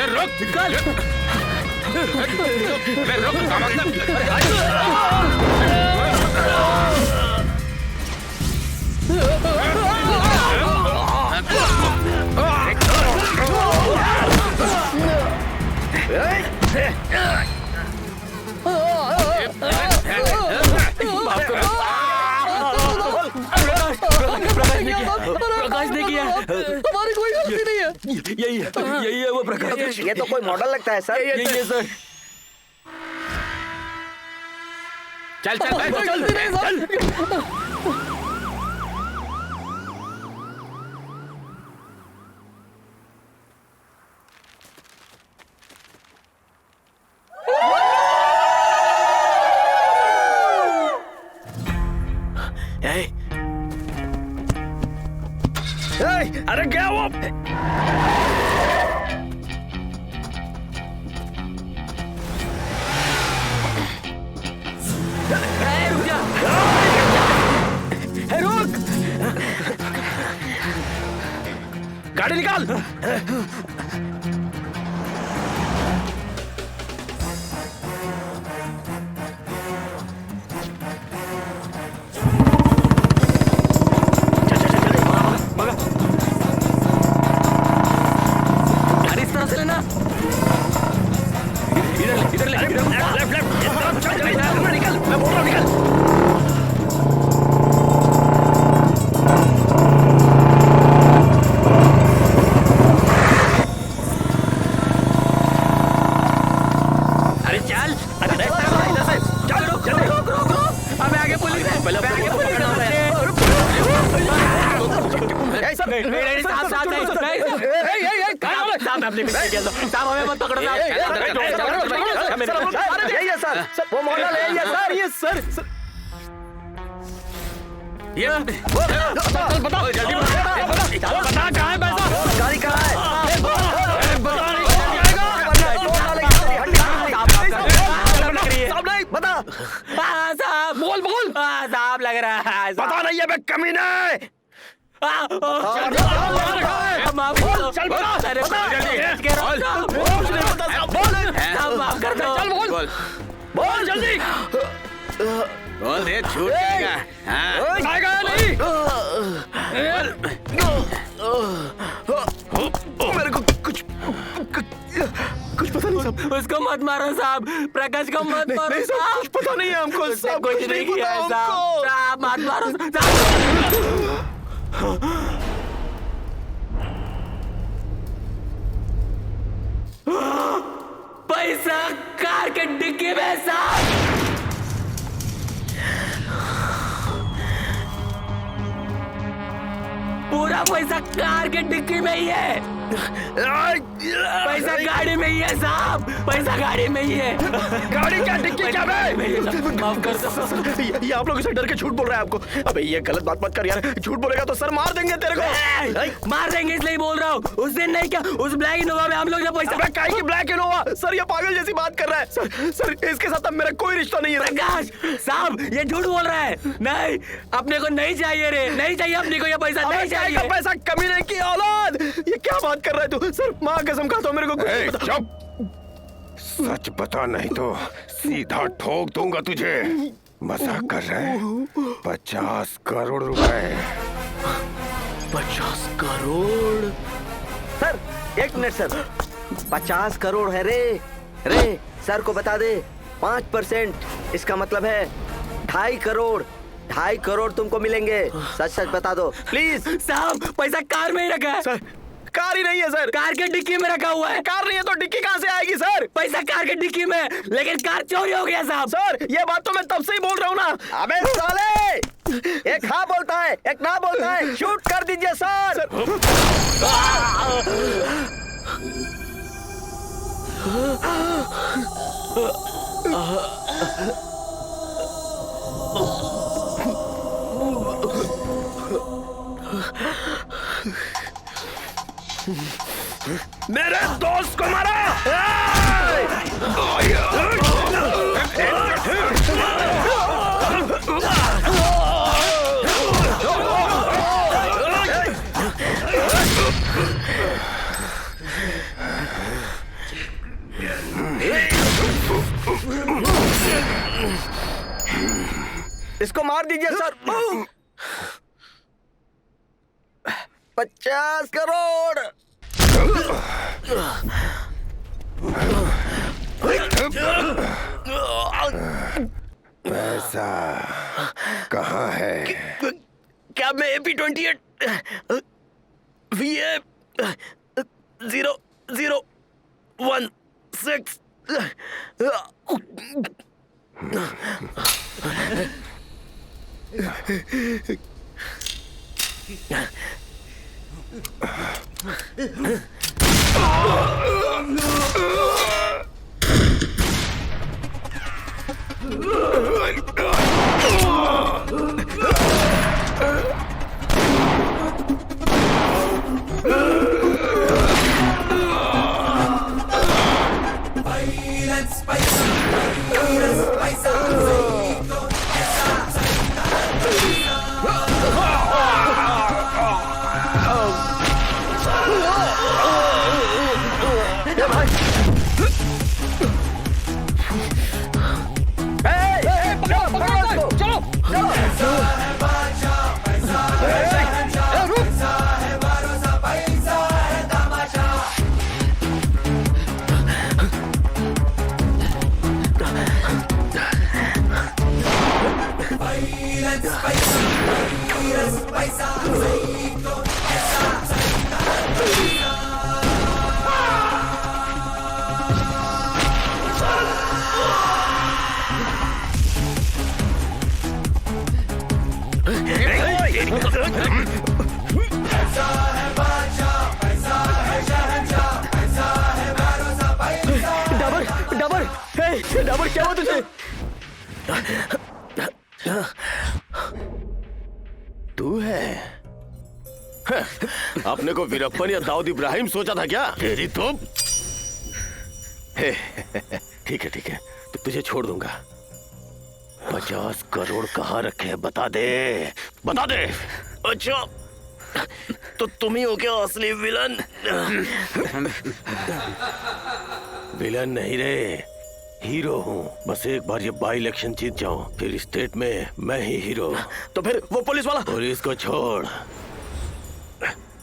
रुक निकाल। रुक का प्रकाश ने किया। हमारी कोई गलती नहीं है। यही है वो प्रकाश। ये तो कोई मॉडल लगता है सर। यही है सर। चल चल चल चल। अरे क्या हुआ? रुक! गाड़ी निकाल। वो मॉडल है ये सर। ये सर ये बताओ जल्दी बता कहाँ है पैसा? गाड़ी कहाँ है? बता साहब। बोल बोल। साहब लग रहा है। पता नहीं है बे कमीने। माफ कर दो। चल बोल बोल जल्दी बोल दे छूट जाएगा। आएगा नहीं। मेरे को कुछ पता नहीं साहब। उसको मत मारो साहब। प्रकाश को मत मारो साहब। कुछ पता नहीं है हमको साहब। कुछ नहीं किया है साहब। साहब मत मारो। पैसा कार के डिक्की में साहब। पूरा पैसा कार के डिक्की में ही है। पैसा गाड़ी में ही है साहब। पैसा गाड़ी में ही है। गाड़ी क्या डिक्की क्या में? माफ कर दो। ये आप लोग इसे डर के झूठ बोल रहे हैं आपको। अबे ये गलत बात मत कर यार। झूठ बोलेगा तो सर मार देंगे तेरे को। मार देंगे इसलिए बोल रहा हूँ। उस दिन नहीं क्या उस ब्लैक इनोवा में हम लोग जब पैसा। काहे की ब्लैक इनोवा? सर ये पागल जैसी बात कर रहा है। सर इसके साथ अब मेरा कोई रिश्ता नहीं है। प्रकाश साहब ये झूठ बोल रहा है। नहीं अपने को नहीं चाहिए रे। नहीं चाहिए अपने को ये पैसा। नहीं चाहिए पैसा। कमीने की औलाद। ये क्या बात कर रहा है तू? सर माँ कसम खाता हूँ मेरे को कुछ चुप। सच बता नहीं तो सीधा ठोक दूंगा तुझे। मजाक कर रहे हैं? 50 करोड़ रुपए। 50 crore? Sir 1 minute sir. 50 crore है रे सर को बता दे। 5% इसका मतलब है 2.5 करोड़। 2.5 करोड़ तुमको मिलेंगे। सच बता दो प्लीज। साहब पैसा कार में ही रखा है। सर कार ही नहीं है सर। कार के डिक्की में रखा हुआ है। कार नहीं है तो डिक्की कहाँ से आएगी सर? पैसा कार के डिक्की में लेकिन कार चोरी हो गया साहब। सर ये बात तो मैं तब से ही बोल रहा हूँ ना। अबे साले एक हाँ बोलता है एक ना बोलता है। शूट कर दीजिए सर। मेरे दोस्त को मारा। इसको मार दीजिए सर। 50 करोड़। पैसा कहाँ है? क्या मैं AP28 VA 0016 डाबर क्या हुआ तुझे? तू है? अपने को वीरप्पन या दाऊद इब्राहिम सोचा था क्या? तेरी तो ठीक है तो तुझे छोड़ दूंगा। 50 करोड़ कहाँ रखे हैं बता दे। अच्छा तो तुम ही हो क्या असली विलन? विलन नहीं रे, हीरो हूँ। बस एक बार ये बाई इलेक्शन जीत जाऊं, फिर स्टेट में मैं ही हीरो। तो फिर वो पुलिस वाला? पुलिस को छोड़,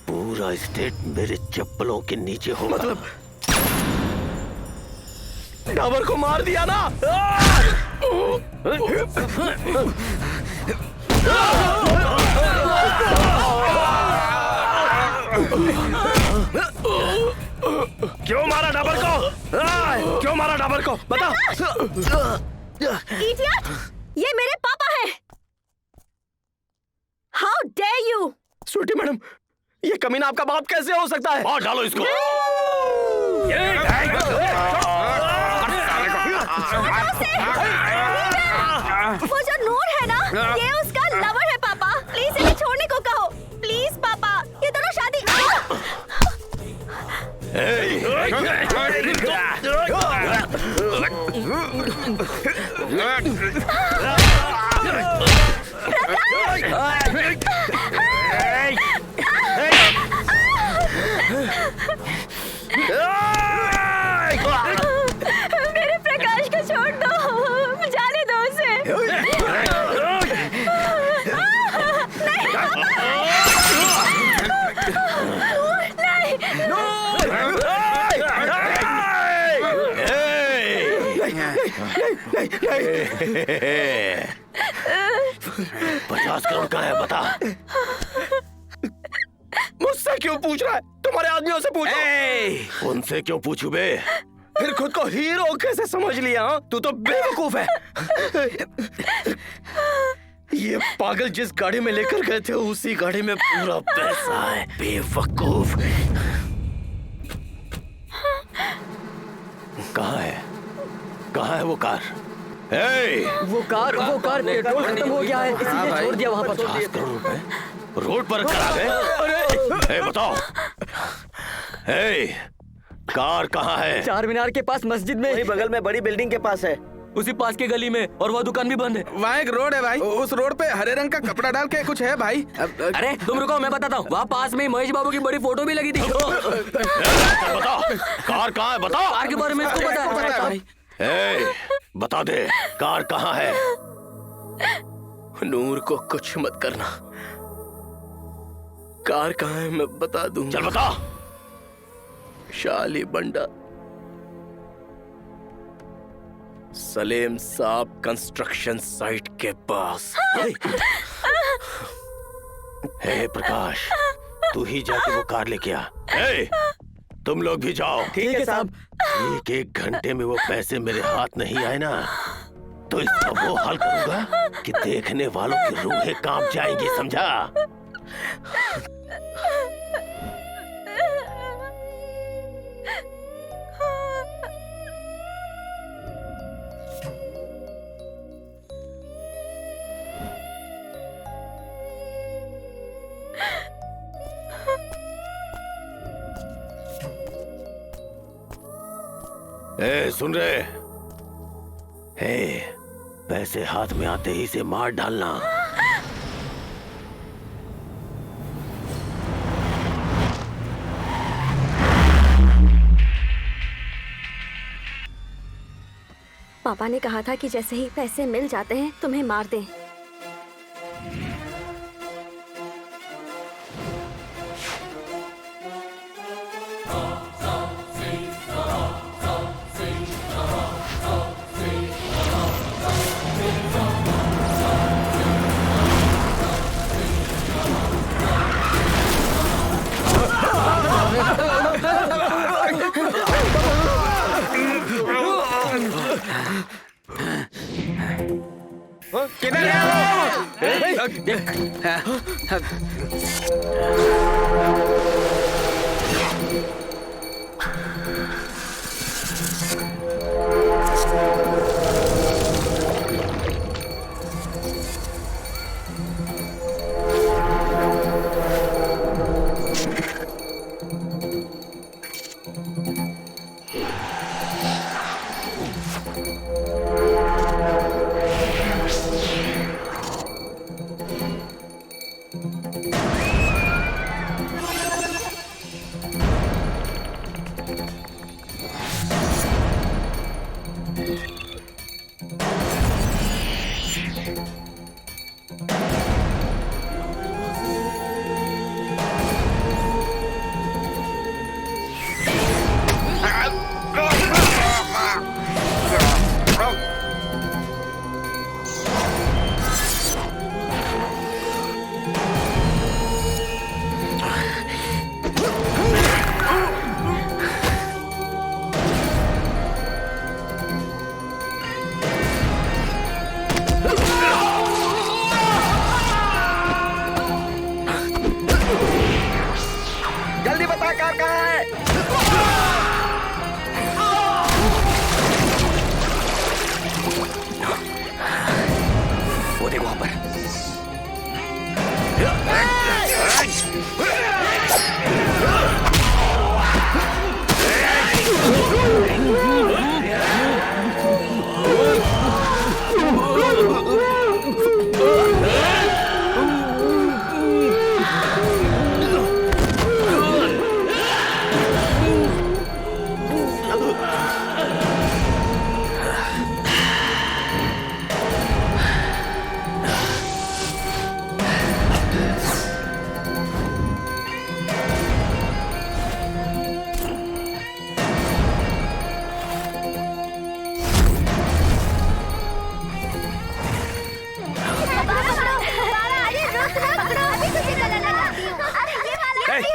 पूरा स्टेट मेरे चप्पलों के नीचे होगा। मतलब डाबर को मार दिया ना? क्यों मारा डाबर को? क्यों मारा डाबर को? बता। इडियट! ये मेरे पापा हैं। How dare you? Sweetie madam, ये कमीना आपका बाप कैसे हो सकता है? मार डालो इसको। वो जो नूर है ना, ये उसका लवर है पापा। प्लीज इन्हें छोड़ने को कहो। प्लीज पापा, ये दोनों शादी। मेरे प्रकाश को छोड़ दो, जाने दो उसे। नहीं। 50 करोड़ का है बता। मुझसे क्यों पूछ रहा है? तुम्हारे आदमियों से पूछो। उनसे क्यों पूछू बे? फिर खुद को हीरो कैसे समझ लिया? तू तो बेवकूफ है। ये पागल जिस गाड़ी में लेकर गए थे उसी गाड़ी में पूरा पैसा है। बेवकूफ। कहाँ है वो कार? वो कार पेट्रोल खत्म हो गया है, इसीलिए छोड़ दिया वहाँ पर। 50 करोड़ रुपए रोड पर कर आ गए। बताओ, कार कहाँ है? चार मीनार के पास मस्जिद में। वही बगल में बड़ी बिल्डिंग के पास है, उसी पास के गली में, और वह दुकान भी बंद है। वहाँ एक रोड है भाई, उस रोड पे हरे रंग का कपड़ा डाल के कुछ है भाई। अरे तुम रुको, मैं बताता हूँ। वहाँ पास में महेश बाबू की बड़ी फोटो भी लगी थी। बताओ कार कहाँ है? बताओ। कार के बारे में इसको पता है भाई। बता दे कार कहाँ है? नूर को कुछ मत करना। कार कहाँ है मैं बता दूंगा। चल बता। शाली बंडा, सलेम साहब कंस्ट्रक्शन साइट के पास। हे प्रकाश, तू ही जाके वो कार लेके आ। हे, तुम लोग भी जाओ। ठीक है साहब। एक घंटे में वो पैसे मेरे हाथ नहीं आए ना तो इसका वो हाल करूंगा कि देखने वालों की रूहें कांप जाएंगी, समझा? ए, सुन रहे? हे, पैसे हाथ में आते ही से मार डालना। पापा ने कहा था कि जैसे ही पैसे मिल जाते हैं तुम्हें मार दें।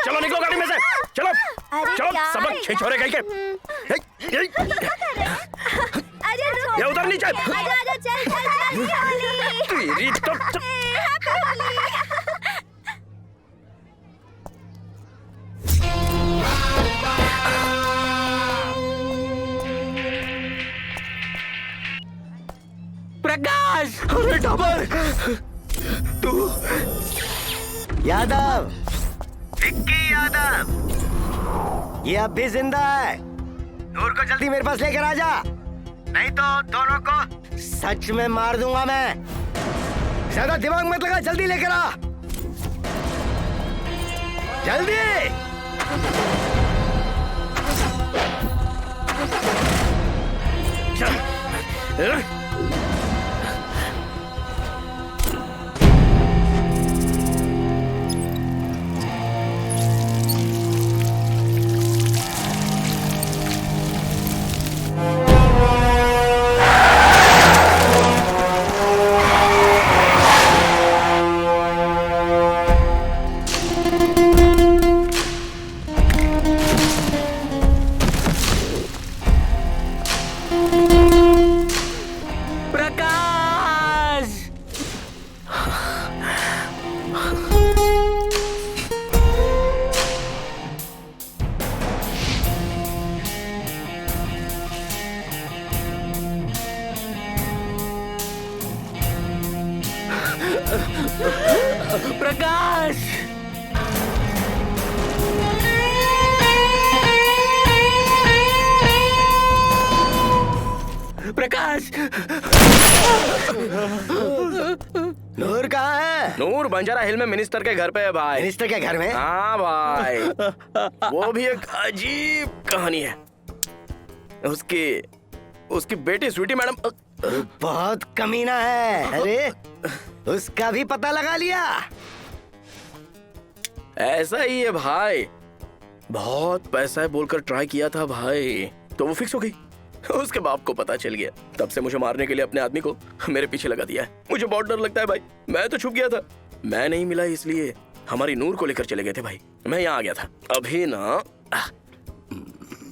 चलो निकलो गाड़ी में से, चलो चलो सबक छिछोरे गई के। ये उधर नीचे। तेरी तो प्रकाश, अरे डबर, तू यादव, विक्की यादव, ये अब भी जिंदा है। नूर को जल्दी मेरे पास लेकर आ जा, नहीं तो दोनों को सच में मार दूंगा मैं। ज्यादा दिमाग मत लगा, जल्दी लेकर आ, जल्दी। प्रकाश प्रकाश नूर कहाँ है? नूर बंजारा हिल में मिनिस्टर के घर पे है भाई। मिनिस्टर के घर में? हाँ भाई। वो भी एक अजीब कहानी है। उसकी बेटी स्वीटी मैडम बहुत कमीना है। अरे उसका भी पता लगा लिया? ऐसा ही है भाई, बहुत पैसा है बोलकर ट्राई किया था भाई, तो वो फिक्स हो गई। उसके बाप को पता चल गया, तब से मुझे मारने के लिए अपने आदमी को मेरे पीछे लगा दिया है। मुझे बहुत डर लगता है भाई। मैं तो छुप गया था, मैं नहीं मिला इसलिए हमारी नूर को लेकर चले गए थे भाई। मैं यहाँ आ गया था। अभी ना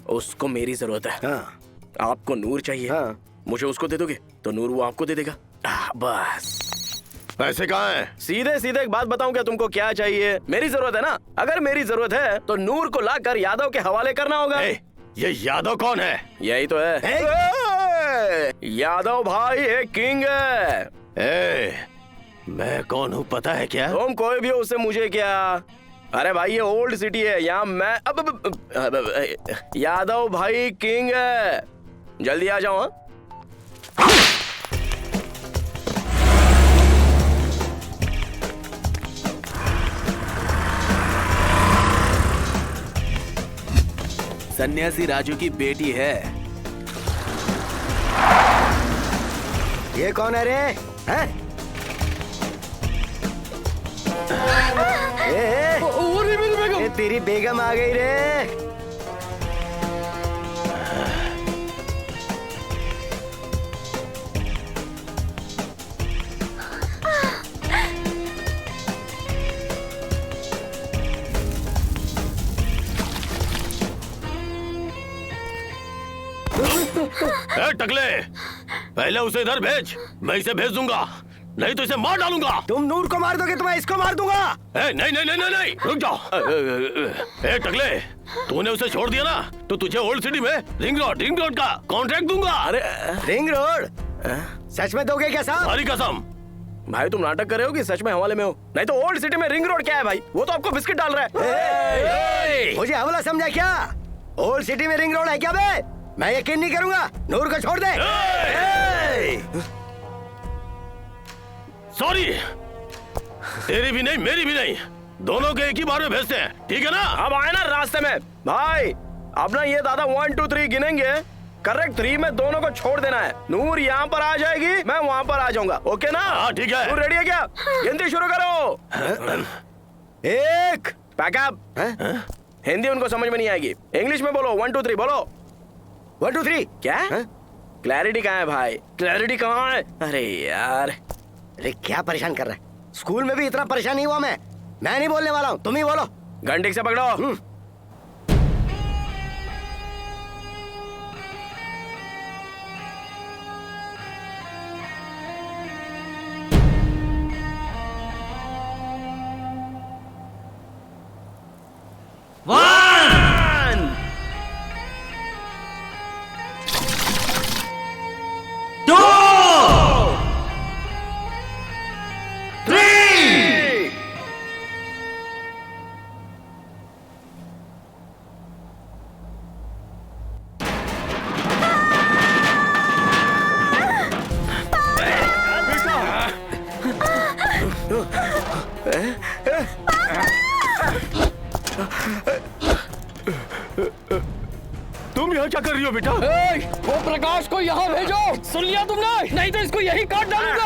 उसको मेरी जरूरत है। हाँ। आपको नूर चाहिए। हाँ। मुझे उसको दे दोगे तो नूर वो आपको दे देगा। बस। पैसे कहाँ हैं? सीधे सीधे एक बात बताऊं क्या तुमको, क्या चाहिए? मेरी जरूरत है ना, अगर मेरी जरूरत है तो नूर को लाकर यादव के हवाले करना होगा। ये यादव कौन है? यही तो है। यादव भाई एक किंग है। मैं कौन हूँ पता है क्या? तुम कोई भी हो उससे मुझे क्या। अरे भाई ये ओल्ड सिटी है, यहाँ मैं यादव भाई किंग है। जल्दी आ जाओ। सन्यासी राजू की बेटी है। ये कौन है रे? हैं? ये तेरी बेगम आ गई रे। टकले, पहले उसे इधर भेज, मैं इसे भेज दूंगा, नहीं तो इसे मार डालूंगा। तुम नूर को मार दोगे तो मैं इसको मार दूंगा। नहीं नहीं नहीं नहीं नहीं, रुक जाओ। टकले, तूने उसे छोड़ दिया ना तो तुझे ओल्ड सिटी में रिंग रोड का कॉन्ट्रैक्ट दूंगा। अरे रिंग रोड? सच में दोगे क्या साहब? हमारी कसम। भाई तुम नाटक कर रहे हो कि सच में हवाले में हो? नहीं तो ओल्ड सिटी में रिंग रोड क्या है भाई? वो तो आपको बिस्किट डाल रहा है। मुझे हवाला समझा क्या? ओल्ड सिटी में रिंग रोड है क्या बे? मैं यकीन नहीं करूंगा। नूर को छोड़ दे। सॉरी, तेरी भी नहीं मेरी भी नहीं, दोनों के एक ही बार में भेजते हैं, ठीक है ना? अब आए ना रास्ते में भाई, अब ना ये दादा 1 2 3 गिनेंगे, करेक्ट 3 में दोनों को छोड़ देना है। नूर यहाँ पर आ जाएगी, मैं वहाँ पर आ जाऊंगा। ओके ना? हाँ ठीक है। नूर रेडी है क्या? गिनती शुरू करो। 1 पैकअप। हिंदी उनको समझ में नहीं आएगी, इंग्लिश में बोलो। 1 2 3 बोलो। 1 2 3 क्या? क्लैरिटी कहाँ है भाई? क्लैरिटी कहाँ है? अरे यार, अरे क्या परेशान कर रहा है? स्कूल में भी इतना परेशान नहीं हुआ मैं नहीं बोलने वाला हूँ, तुम ही बोलो। घंटे से पकड़ो। तुम यहाँ क्या कर रही हो बेटा? वो प्रकाश को यहाँ भेजो। सुन लिया तुमने? नहीं तो इसको यही काट डालूंगा।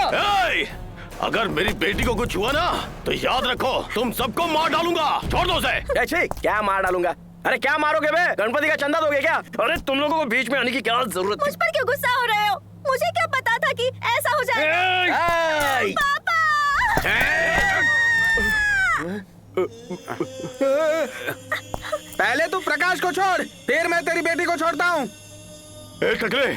अगर मेरी बेटी को कुछ हुआ ना तो याद रखो तुम सबको मार डालूंगा। छोड़ दो उसे। क्या मार डालूंगा? अरे क्या मारोगे बे? गणपति का चंदा दोगे क्या? अरे तुम लोगों को बीच में आने की क्या जरूरत थी? मुझ पर क्यों गुस्सा हो रहे हो? मुझे क्या पता था कि ऐसा हो जाएगा? पापा! पहले तू प्रकाश को छोड़, फिर मैं तेरी बेटी को छोड़ता हूँ। टकले,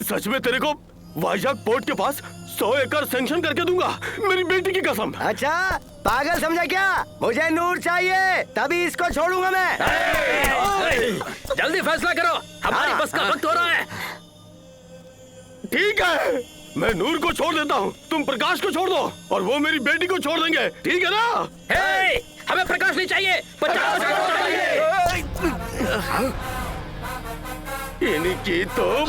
सच में तेरे को वाइजाग पोर्ट के पास 100 एकड़ सैंक्शन करके दूंगा, मेरी बेटी की कसम। अच्छा पागल समझा क्या? मुझे नूर चाहिए, तभी इसको छोड़ूंगा मैं। जल्दी फैसला करो, हमारी बस का वक्त हो रहा है। ठीक है, मैं नूर को छोड़ देता हूँ, तुम प्रकाश को छोड़ दो और वो मेरी बेटी को छोड़ देंगे, ठीक है ना? हे, हमें प्रकाश नहीं चाहिए, 50 करोड़ चाहिए। इनकी तो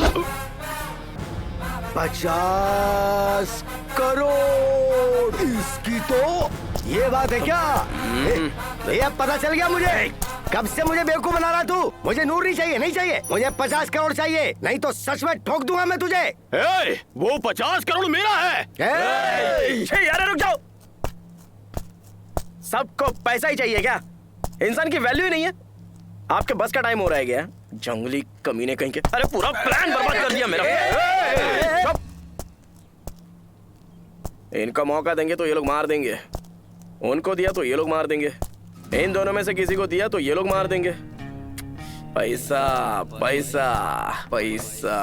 50 करोड़, इसकी तो ये बात है क्या? भैया पता चल गया मुझे, कब से मुझे बेवकूफ बना रहा तू। मुझे नूर नहीं चाहिए, नहीं चाहिए, मुझे 50 करोड़ चाहिए, नहीं तो सच में ठोक दूंगा मैं तुझे। वो 50 करोड़ मेरा है। यार रुक जाओ, सबको पैसा ही चाहिए क्या? इंसान की वैल्यू ही नहीं है। आपके बस का टाइम हो रहा है क्या? जंगली कमीने कहीं के। अरे पूरा प्लान बर्बाद कर दिया मेरा। इनका मौका देंगे तो ये लोग मार देंगे, उनको दिया तो ये लोग मार देंगे, इन दोनों में से किसी को दिया तो ये लोग मार देंगे। पैसा पैसा पैसा।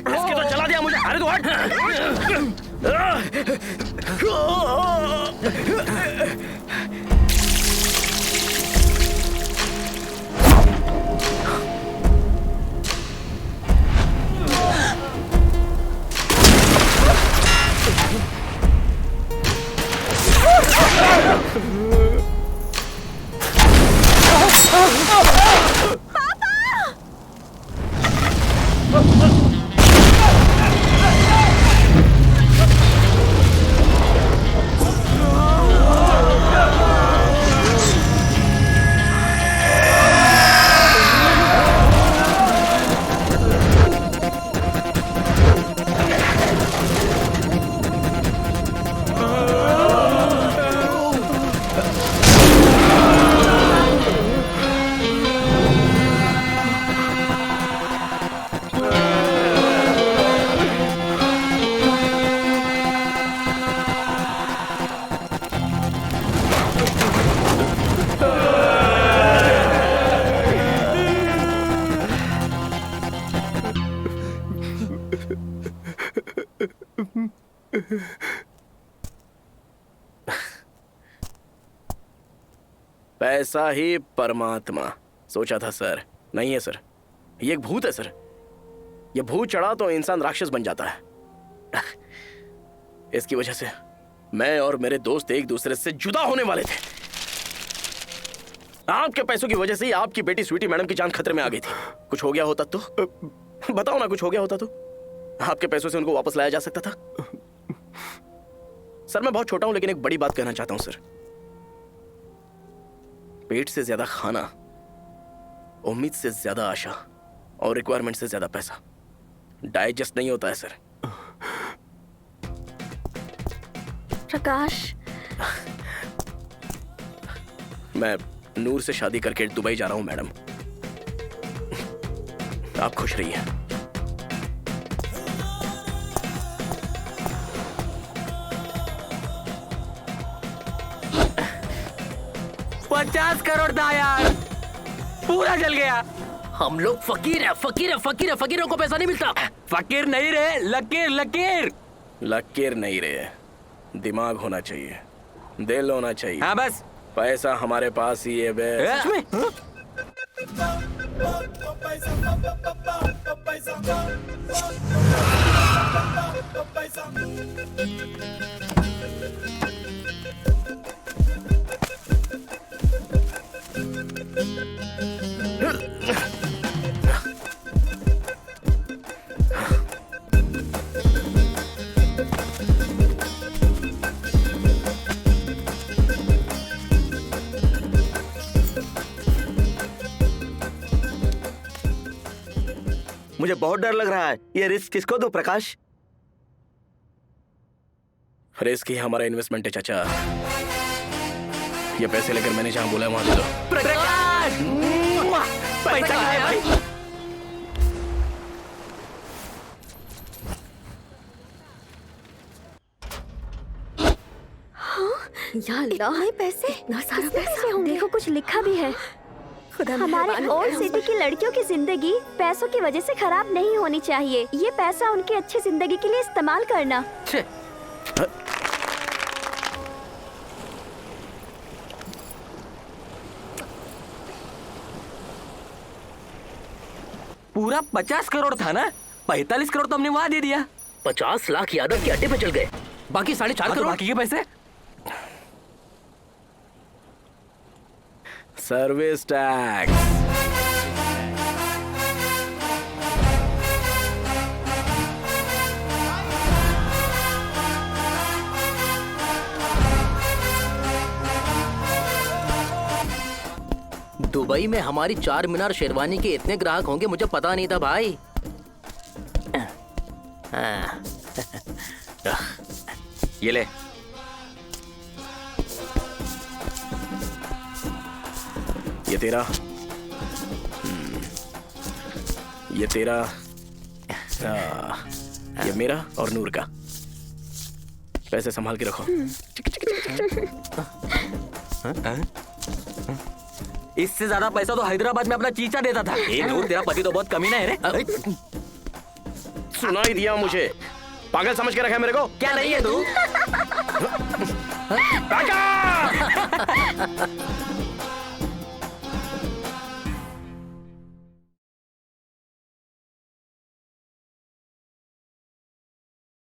इसकी तो चला दिया मुझे। अरे तू हट। ऐसा ही परमात्मा। सोचा था सर, नहीं है सर, ये एक भूत है सर। ये भूत चढ़ा तो इंसान राक्षस बन जाता है। इसकी वजह से मैं और मेरे दोस्त एक दूसरे से जुदा होने वाले थे। आपके पैसों की वजह से ही आपकी बेटी स्वीटी मैडम की जान खतरे में आ गई थी। कुछ हो गया होता तो बताओ ना, कुछ हो गया होता तो आपके पैसों से उनको वापस लाया जा सकता था। सर मैं बहुत छोटा हूं लेकिन एक बड़ी बात कहना चाहता हूं सर। पेट से ज्यादा खाना, उम्मीद से ज्यादा आशा और रिक्वायरमेंट से ज्यादा पैसा डाइजेस्ट नहीं होता है सर। प्रकाश, मैं नूर से शादी करके दुबई जा रहा हूं मैडम। आप खुश रहिए। $50 करोड़ था यार, पूरा जल गया। हम लोग फकीर है, फकीर है, फकीर है, फकीरों को पैसा नहीं मिलता। फकीर नहीं रहे, लकीर लकीर। लकीर नहीं रहे, दिमाग होना चाहिए, दिल होना चाहिए। हाँ बस, पैसा हमारे पास ही है बे। सच में? मुझे बहुत डर लग रहा है। ये रिस्क किसको दो प्रकाश? रिस्क ही हमारा इन्वेस्टमेंट है चाचा। ये पैसे लेकर मैंने जहां बोला है वहां दे दो। प्रकाश, पैसा कहाँ है भाई? या अल्लाह, पैसे इतना सारा पैसा होंगे। देखो कुछ लिखा भी है। हमारे ओल्ड सिटी की लड़कियों की जिंदगी पैसों की वजह से खराब नहीं होनी चाहिए। ये पैसा उनकी अच्छी जिंदगी के लिए इस्तेमाल करना। पूरा 50 करोड़ था ना? 45 करोड़ तो हमने वहां दे दिया। 50 लाख यादव के अड्डे पे चल गए, बाकी 4.5 करोड़ बाकी के पैसे। Service tax. दुबई में हमारी 4 मीनार शेरवानी के इतने ग्राहक होंगे मुझे पता नहीं था भाई। ये ले। ये तेरा, ये तेरा, ये मेरा और नूर का। पैसे संभाल के रखो। इससे ज्यादा पैसा तो हैदराबाद में अपना चीचा देता था। नूर, तेरा पति तो बहुत कमीना है रे। सुनाई दिया मुझे। पागल समझ के रखा है मेरे को? क्या नहीं है तू?